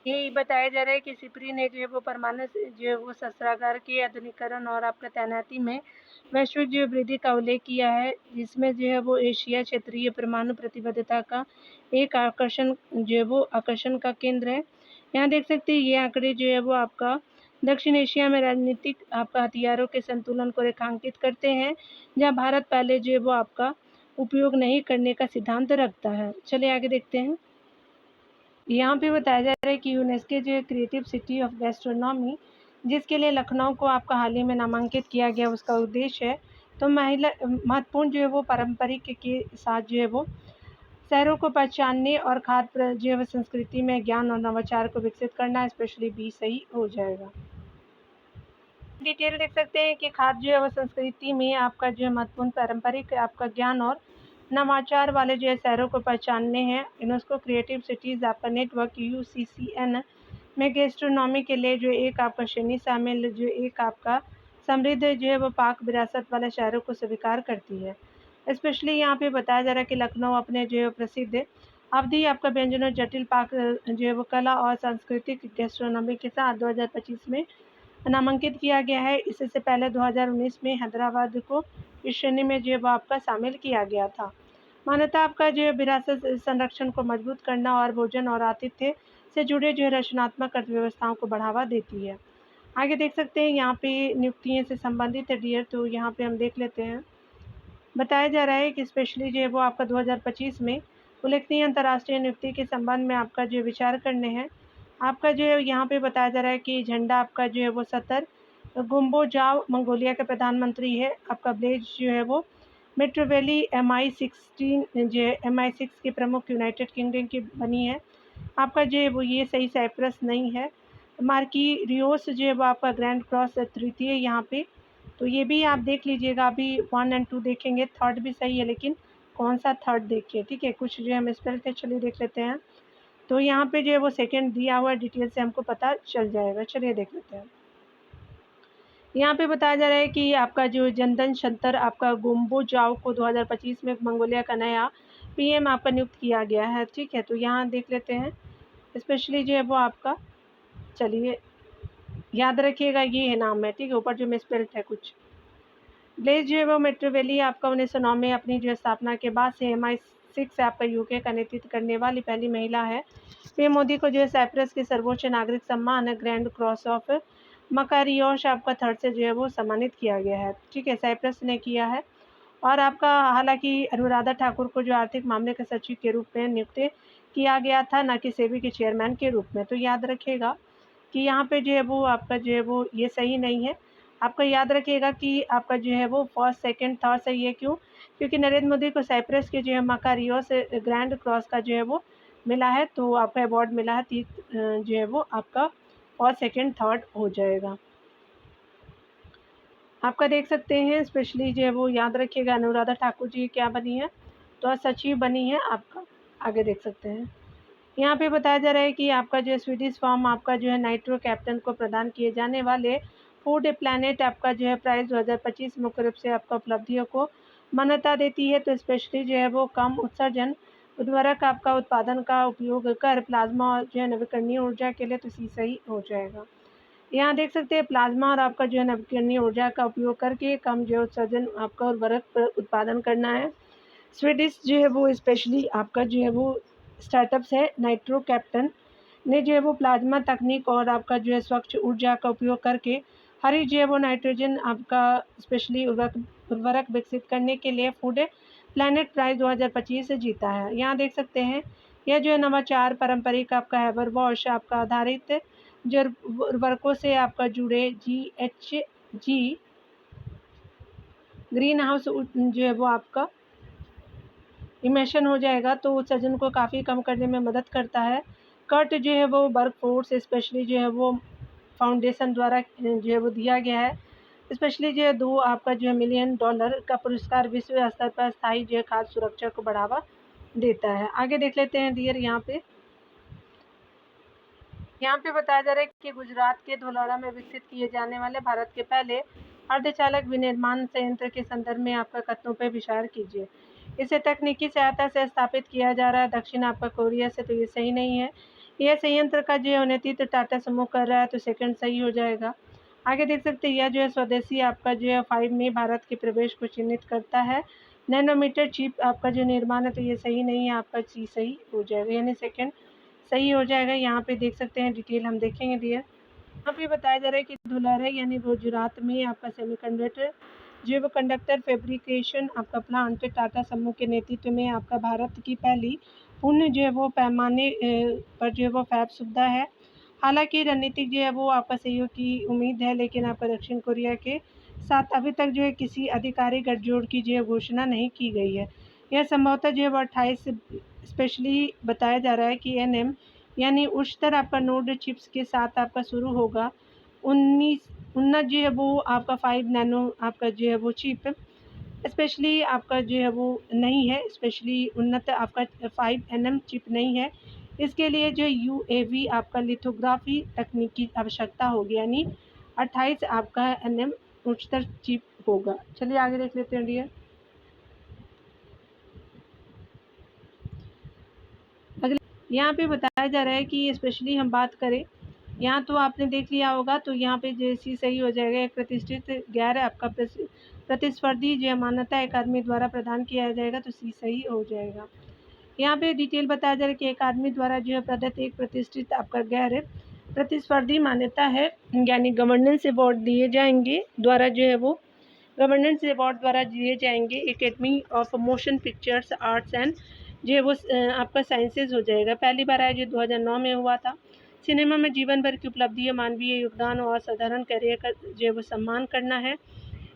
यही बताया जा रहा है कि सिपरी ने जो है वो परमाणु जो है वो शस्त्रागार के आधुनिकीकरण और आपका तैनाती में वैश्विक जो वृद्धि का उल्लेख किया है, जिसमें जो है वो एशिया क्षेत्रीय परमाणु प्रतिबद्धता का एक आकर्षण का केंद्र है। यहाँ देख सकते हैं, ये आंकड़े जो है वो आपका दक्षिण एशिया में राजनीतिक आपका हथियारों के संतुलन को रेखांकित करते हैं, जहाँ भारत पहले जो है वो आपका उपयोग नहीं करने का सिद्धांत रखता है। चलिए आगे देखते हैं। यहाँ पे बताया जा रहा है कि यूनेस्को जो क्रिएटिव सिटी ऑफ गैस्ट्रोनॉमी, जिसके लिए लखनऊ को आपका हाल ही में नामांकित किया गया, उसका उद्देश्य है तो महिला महत्वपूर्ण जो है वो पारंपरिक के साथ जो है वो शहरों को पहचानने और खाद्य जो है संस्कृति में ज्ञान और नवाचार को विकसित करना, स्पेशली बी सही हो जाएगा। डिटेल देख सकते हैं कि खाद्य जो है वो संस्कृति में आपका जो है महत्वपूर्ण पारंपरिक आपका ज्ञान और नवाचार वाले जो है शहरों को पहचानने हैं। यूनेस्को क्रिएटिव सिटीज़ आपका नेटवर्क UCCN में गैस्ट्रोनॉमी के लिए जो एक आपका श्रेणी शामिल जो एक आपका समृद्ध जो है वो पाक विरासत वाले शहरों को स्वीकार करती है। स्पेशली यहाँ पे बताया जा रहा है कि लखनऊ अपने जो है प्रसिद्ध अवधि आपका व्यंजनों जटिल पाक जो है वो कला और सांस्कृतिक गैस्ट्रोनॉमी के साथ 2025 में नामांकित किया गया है। इससे पहले 2019 में हैदराबाद को इस श्रेणी में जो है वो आपका शामिल किया गया था। मान्यता आपका जो है विरासत संरक्षण को मजबूत करना और भोजन और आतिथ्य से जुड़े जो है रचनात्मक अर्थव्यवस्थाओं को बढ़ावा देती है। आगे देख सकते हैं, यहाँ पे नियुक्तियों से संबंधित है डियर, तो यहाँ पे हम देख लेते हैं। बताया जा रहा है कि स्पेशली जो है वो आपका 2025 में उल्लेखनीय अंतर्राष्ट्रीय नियुक्ति के संबंध में आपका जो विचार करने हैं। आपका जो है यहाँ पे बताया जा रहा है कि झंडा आपका जो है वो सतर गुम्बोजाव मंगोलिया के प्रधानमंत्री है। आपका ब्लेज जो है वो मेट्रोवेली MI16 जो है MI6 के प्रमुख यूनाइटेड किंगडम की बनी है। आपका जो है वो ये सही साइप्रस नहीं है। मार्की रियोस जो है वो आपका ग्रैंड क्रॉस तृतीय यहाँ पे, तो ये भी आप देख लीजिएगा। अभी 1 और 2 देखेंगे, थर्ड भी सही है, लेकिन कौन सा थर्ड देखिए, ठीक है। कुछ जो है मिसस्पेल थे, चलिए देख लेते हैं। तो यहाँ पे जो है वो सेकंड दिया हुआ है, डिटेल से हमको पता चल जाएगा। चलिए देख लेते हैं। यहाँ पे बताया जा रहा है कि आपका जो जनधन शंतर आपका गुम्बोजाव को 2025 में मंगोलिया का नया PM आपका नियुक्त किया गया है, ठीक है। तो यहाँ देख लेते हैं, स्पेशली जो है वो आपका, चलिए याद रखिएगा ये नाम है, ठीक है। ऊपर जो मिसस्पेल्ड है कुछ। ब्लेज जो है वो मेट्रोवेली आपका 1909 में अपनी जो स्थापना के बाद से MI6 आपका UK का नेतृत्व करने वाली पहली महिला है। PM मोदी को जो है साइप्रस के सर्वोच्च नागरिक सम्मान ग्रैंड क्रॉस ऑफ मकारियोश आपका थर्ड से जो है वो सम्मानित किया गया है, ठीक है। साइप्रस ने किया है। और आपका हालांकि अनुराधा ठाकुर को जो आर्थिक मामले के सचिव के रूप में नियुक्त किया गया था, न कि सेबी के चेयरमैन के रूप में। तो याद रखिएगा कि यहाँ पे जो है वो आपका जो है वो ये सही नहीं है। आपका याद रखिएगा कि आपका जो है वो फर्स्ट सेकंड थर्ड सही है। क्यों? क्योंकि नरेंद्र मोदी को साइप्रस के जो है मकारियोस ग्रैंड क्रॉस का जो है वो मिला है, तो आपका अवार्ड मिला है। जो है वो आपका फर्स्ट सेकंड थर्ड हो जाएगा। आपका देख सकते हैं, स्पेशली जो है वो याद रखिएगा अनुराधा ठाकुर जी क्या बनी है, तो सचिव बनी है आपका। आगे देख सकते हैं, यहाँ पे बताया जा रहा है कि आपका जो है स्वीडिश फॉर्म आपका जो है नाइट्रो कैप्टन को प्रदान किए जाने वाले फूड प्लैनेट आपका जो है प्राइस 2025 मुख्य रूप से आपका उपलब्धियों को मान्यता देती है। तो स्पेशली जो है वो कम उत्सर्जन उर्वरक आपका उत्पादन का उपयोग कर प्लाज्मा और जो है नवीकरणीय ऊर्जा के लिए, तो सही हो जाएगा। यहाँ देख सकते हैं प्लाज्मा और आपका जो है नवीकरणीय ऊर्जा का उपयोग करके कम जो उत्सर्जन आपका उर्वरक उत्पादन करना है। स्वीडिश जो है वो स्पेशली आपका जो है वो स्टार्टअप्स है नाइट्रो कैप्टन ने जो है वो प्लाज्मा तकनीक और आपका जो है स्वच्छ ऊर्जा का उपयोग करके हरी जो है वो नाइट्रोजन आपका स्पेशली उर्वरक विकसित करने के लिए फूड प्लैनेट प्राइज 2025 से जीता है। यहाँ देख सकते हैं यह जो है नवाचार पारंपरिक आपका हैबर वॉश आपका आधारित जो उर्वरकों से आपका जुड़े GHG ग्रीन हाउस जो है वो आपका इमेशन हो जाएगा, तो उत्सर्जन को काफ़ी कम करने में मदद करता है। कट जो है वो वर्कफोर्स स्पेशली जो है वो फाउंडेशन द्वारा जो है वो दिया गया है। स्पेशली जो है 2 आपका जो है $1 मिलियन का पुरस्कार विश्व स्तर पर स्थायी जो है खाद्य सुरक्षा को बढ़ावा देता है। आगे देख लेते हैं डियर यहाँ पे बताया जा रहा है कि गुजरात के धोलारा में विकसित किए जाने वाले भारत के पहले अर्धचालक विनिर्माण संयंत्र के संदर्भ में आपका कथनों पर विचार कीजिए। इसे तकनीकी सहायता से स्थापित किया जा रहा है दक्षिण आपका कोरिया से, तो ये सही नहीं है। यह संयंत्र का जो है नेतृत्व टाटा समूह कर रहा है, तो सेकंड सही हो जाएगा। आगे देख सकते हैं यह जो है स्वदेशी आपका जो है 5 में भारत के प्रवेश को चिन्हित करता है। नैनोमीटर चिप आपका जो निर्माण है, तो ये सही नहीं है, आपका सी सही हो जाएगा, यानी सेकंड सही हो जाएगा। यहाँ पे देख सकते हैं डिटेल हम देखेंगे डियर। यहाँ पे बताया जा रहा है कि धुलारा यानी गुजरात में आपका सेमीकंडक्टर जो है वो कंडक्टर फैब्रिकेशन आपका प्लांट टाटा समूह के नेतृत्व में आपका भारत की पहली पूर्ण जो है वो पैमाने पर जो है वो फैब सुविधा है। हालांकि रणनीतिक जो है वो आपका सहयोग की उम्मीद है, लेकिन आपका दक्षिण कोरिया के साथ अभी तक जो है किसी आधिकारिक गठजोड़ की जो है घोषणा नहीं की गई है। यह संभवतः जो है वो 28 स्पेशली बताया जा रहा है कि NM यानी उच्चतर आपका नोड चिप्स के साथ आपका शुरू होगा। 19 जो है वो आपका 5 नैनो आपका जो है वो चिप स्पेशली आपका जो है वो नहीं है, स्पेशली उन्नत आपका 5 nm चिप नहीं है। इसके लिए जो UAV आपका लिथोग्राफी तकनीक की आवश्यकता होगी, यानी 28 आपका NM उच्चतर चिप होगा। चलिए आगे देख लेते हैं डियर। अगले यहाँ पे बताया जा रहा है कि स्पेशली हम बात करें, यहाँ तो आपने देख लिया होगा, तो यहाँ पे जैसी सही हो जाएगा। एक प्रतिष्ठित गैर आपका प्रतिस्पर्धी जो मान्यता अकादमी द्वारा प्रदान किया जाएगा, तो सी सही हो जाएगा। यहाँ पे डिटेल बताया जा रहा है कि अकादमी द्वारा जो है प्रदत्त एक प्रतिष्ठित आपका गैर प्रतिस्पर्धी मान्यता है, यानी गवर्नेंस अवार्ड दिए जाएंगे द्वारा जो है वो गवर्नेंस अवार्ड द्वारा दिए जाएंगे academy of motion pictures arts and जो है वो आपका साइंसेज हो जाएगा। पहली बार आया जो 2009 में हुआ था। सिनेमा में जीवन भर की उपलब्धि, मानवीय योगदान और साधारण करियर का जो है वो सम्मान करना है।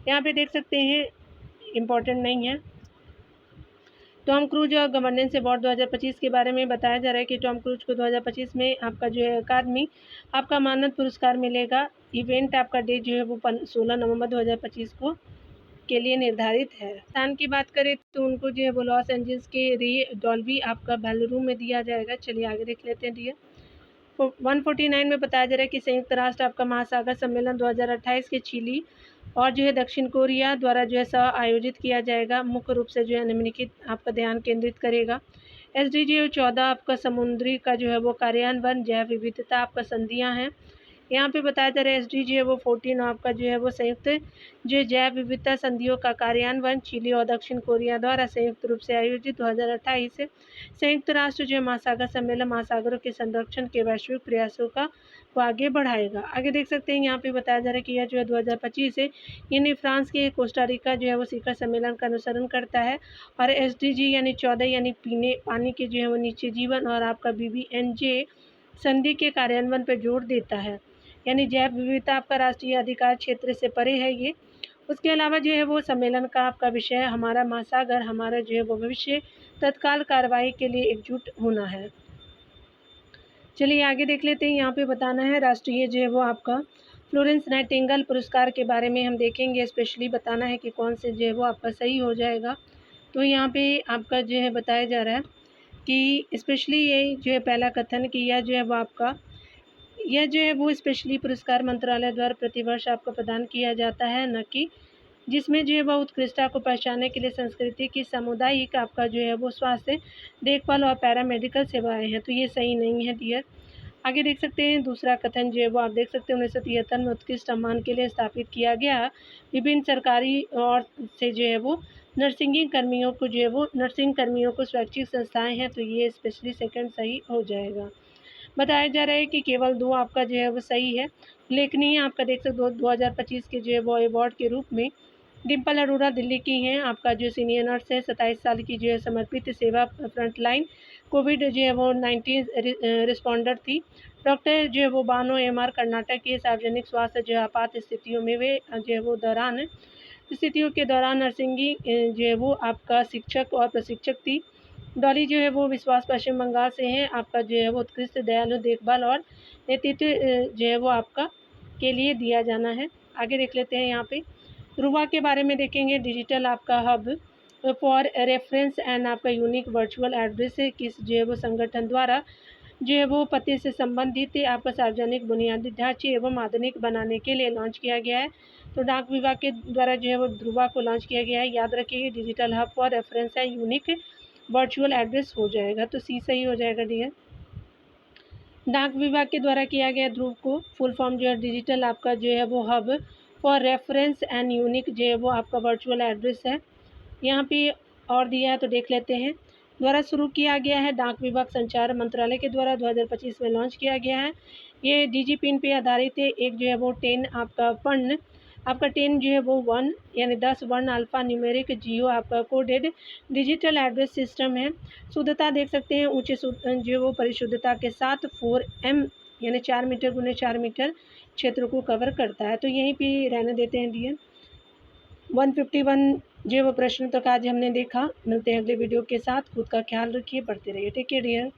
यहाँ पे देख सकते हैं इम्पोर्टेंट नहीं है। टॉम क्रूज और गवर्नेंस अवार्ड 2025 के बारे में बताया जा रहा है कि टॉम क्रूज को 2025 में आपका जो है अकादमी आपका मानद पुरस्कार मिलेगा। इवेंट आपका डेट जो है वो 16 नवंबर 2025 को के लिए निर्धारित है। स्थान की बात करें तो उनको जो है वो लॉस एंजल्स के रे डॉल्बी आपका बैलरूम में दिया जाएगा। चलिए आगे देख लेते हैं डियर। 149 में बताया जा रहा है कि संयुक्त राष्ट्र आपका महासागर सम्मेलन 2028 के चिली और जो है दक्षिण कोरिया द्वारा जो है सह आयोजित किया जाएगा। मुख्य रूप से जो है निम्नलिखित आपका ध्यान केंद्रित करेगा। SDG 14 आपका समुद्री का जो है वो कार्यान्वयन, जैव विविधता आपका संधियाँ हैं। यहाँ पे बताया जा रहा है SDG वो 14 आपका जो है वो संयुक्त जो जैव विविधता संधियों का कार्यान्वयन चिली और दक्षिण कोरिया द्वारा संयुक्त रूप से आयोजित 2028 संयुक्त राष्ट्र जो महासागर सम्मेलन महासागरों के संरक्षण के वैश्विक प्रयासों को आगे बढ़ाएगा। आगे देख सकते हैं यहाँ पे बताया जा रहा है कि यह जो है 2025 है, यानी फ्रांस के कोस्टारिका जो है वो शिखर सम्मेलन का अनुसरण करता है। और SDG यानी 14 यानी पीने पानी के जो है वो नीचे जीवन और आपका BBNJ संधि के कार्यान्वयन पर जोर देता है, यानी जैव विविधता आपका राष्ट्रीय अधिकार क्षेत्र से परे है ये। उसके अलावा जो है वो सम्मेलन का आपका विषय हमारा महासागर हमारा जो है वो भविष्य, तत्काल कार्रवाई के लिए एकजुट होना है। चलिए आगे देख लेते हैं। यहाँ पे बताना है राष्ट्रीय जो है वो आपका फ्लोरेंस नाइटिंगेल पुरस्कार के बारे में हम देखेंगे। स्पेशली बताना है कि कौन से जो है वो आपका सही हो जाएगा। तो यहाँ पे आपका जो है बताया जा रहा है कि स्पेशली ये जो है पहला कथन कि यह जो है वो आपका यह जो है वो स्पेशली पुरस्कार मंत्रालय द्वारा प्रतिवर्ष आपको प्रदान किया जाता है, न कि जिसमें जो है वह उत्कृष्टता को पहचानने के लिए संस्कृति की सामुदायिक आपका जो है वो स्वास्थ्य देखभाल और पैरामेडिकल सेवाएं हैं। तो ये सही नहीं है डियर। आगे देख सकते हैं दूसरा कथन जो है वो आप देख सकते हैं 1973 में उत्कृष्ट सम्मान के लिए स्थापित किया गया। विभिन्न सरकारी और से जो है वो नर्सिंग कर्मियों को स्वैच्छिक संस्थाएं हैं, तो ये स्पेशली सेकंड सही हो जाएगा। बताया जा रहा है कि केवल 2 आपका जो है वो सही है। उल्लेखनीय आपका देख सकते हो 2025 के जो है वो अवार्ड के रूप में डिम्पल अरोड़ा दिल्ली की हैं, आपका जो सीनियर नर्स है 27 साल की जो है समर्पित सेवा फ्रंटलाइन कोविड जो है वो 19 रिस्पॉन्डर थी। डॉक्टर जो है वो बानो एमआर कर्नाटक के सार्वजनिक स्वास्थ्य जो है आपात स्थितियों में वे जो है वो स्थितियों के दौरान नर्सिंगी जो है वो आपका शिक्षक और प्रशिक्षक थी। डॉली जो है वो विश्वास पश्चिम बंगाल से हैं, आपका जो है वो उत्कृष्ट दयालु देखभाल और नेतृत्व जो है वो आपका के लिए दिया जाना है। आगे देख लेते हैं यहाँ पे ध्रुवा के बारे में देखेंगे। डिजिटल आपका हब फॉर रेफरेंस एंड आपका यूनिक वर्चुअल एड्रेस किस जो है वो संगठन द्वारा जो है वो पते से संबंधित आपका सार्वजनिक बुनियादी ढांचे एवं आधुनिक बनाने के लिए लॉन्च किया गया है। तो डाक विभाग के द्वारा जो है वो ध्रुवा को लॉन्च किया गया है। याद रखिए डिजिटल हब फॉर रेफरेंस है यूनिक वर्चुअल एड्रेस हो जाएगा, तो सी सही हो जाएगा डियर। डाक विभाग के द्वारा किया गया ध्रुव को फुल फॉर्म जो है डिजिटल आपका जो है वो hub for reference and unique जो है वो आपका वर्चुअल एड्रेस है। यहाँ पे और दिया है तो देख लेते हैं। द्वारा शुरू किया गया है डाक विभाग संचार मंत्रालय के द्वारा 2025 में लॉन्च किया गया है। ये डीजी पिन पे आधारित है। एक जो है वो 10 आपका फंड आपका 10 जो है वो 1 यानी 10 वर्ण अल्फा न्यूमेरिक जियो आपका कोडेड डिजिटल एड्रेस सिस्टम है। शुद्धता देख सकते हैं ऊँचे जो वो परिशुद्धता के साथ 4M यानी 4 मीटर गुने 4 मीटर क्षेत्र को कवर करता है। तो यहीं पे रहने देते हैं डियर। 151 जो वो प्रश्न तक आज हमने देखा। मिलते हैं अगले वीडियो के साथ। खुद का ख्याल रखिए, पढ़ते रहिए। Take care dear.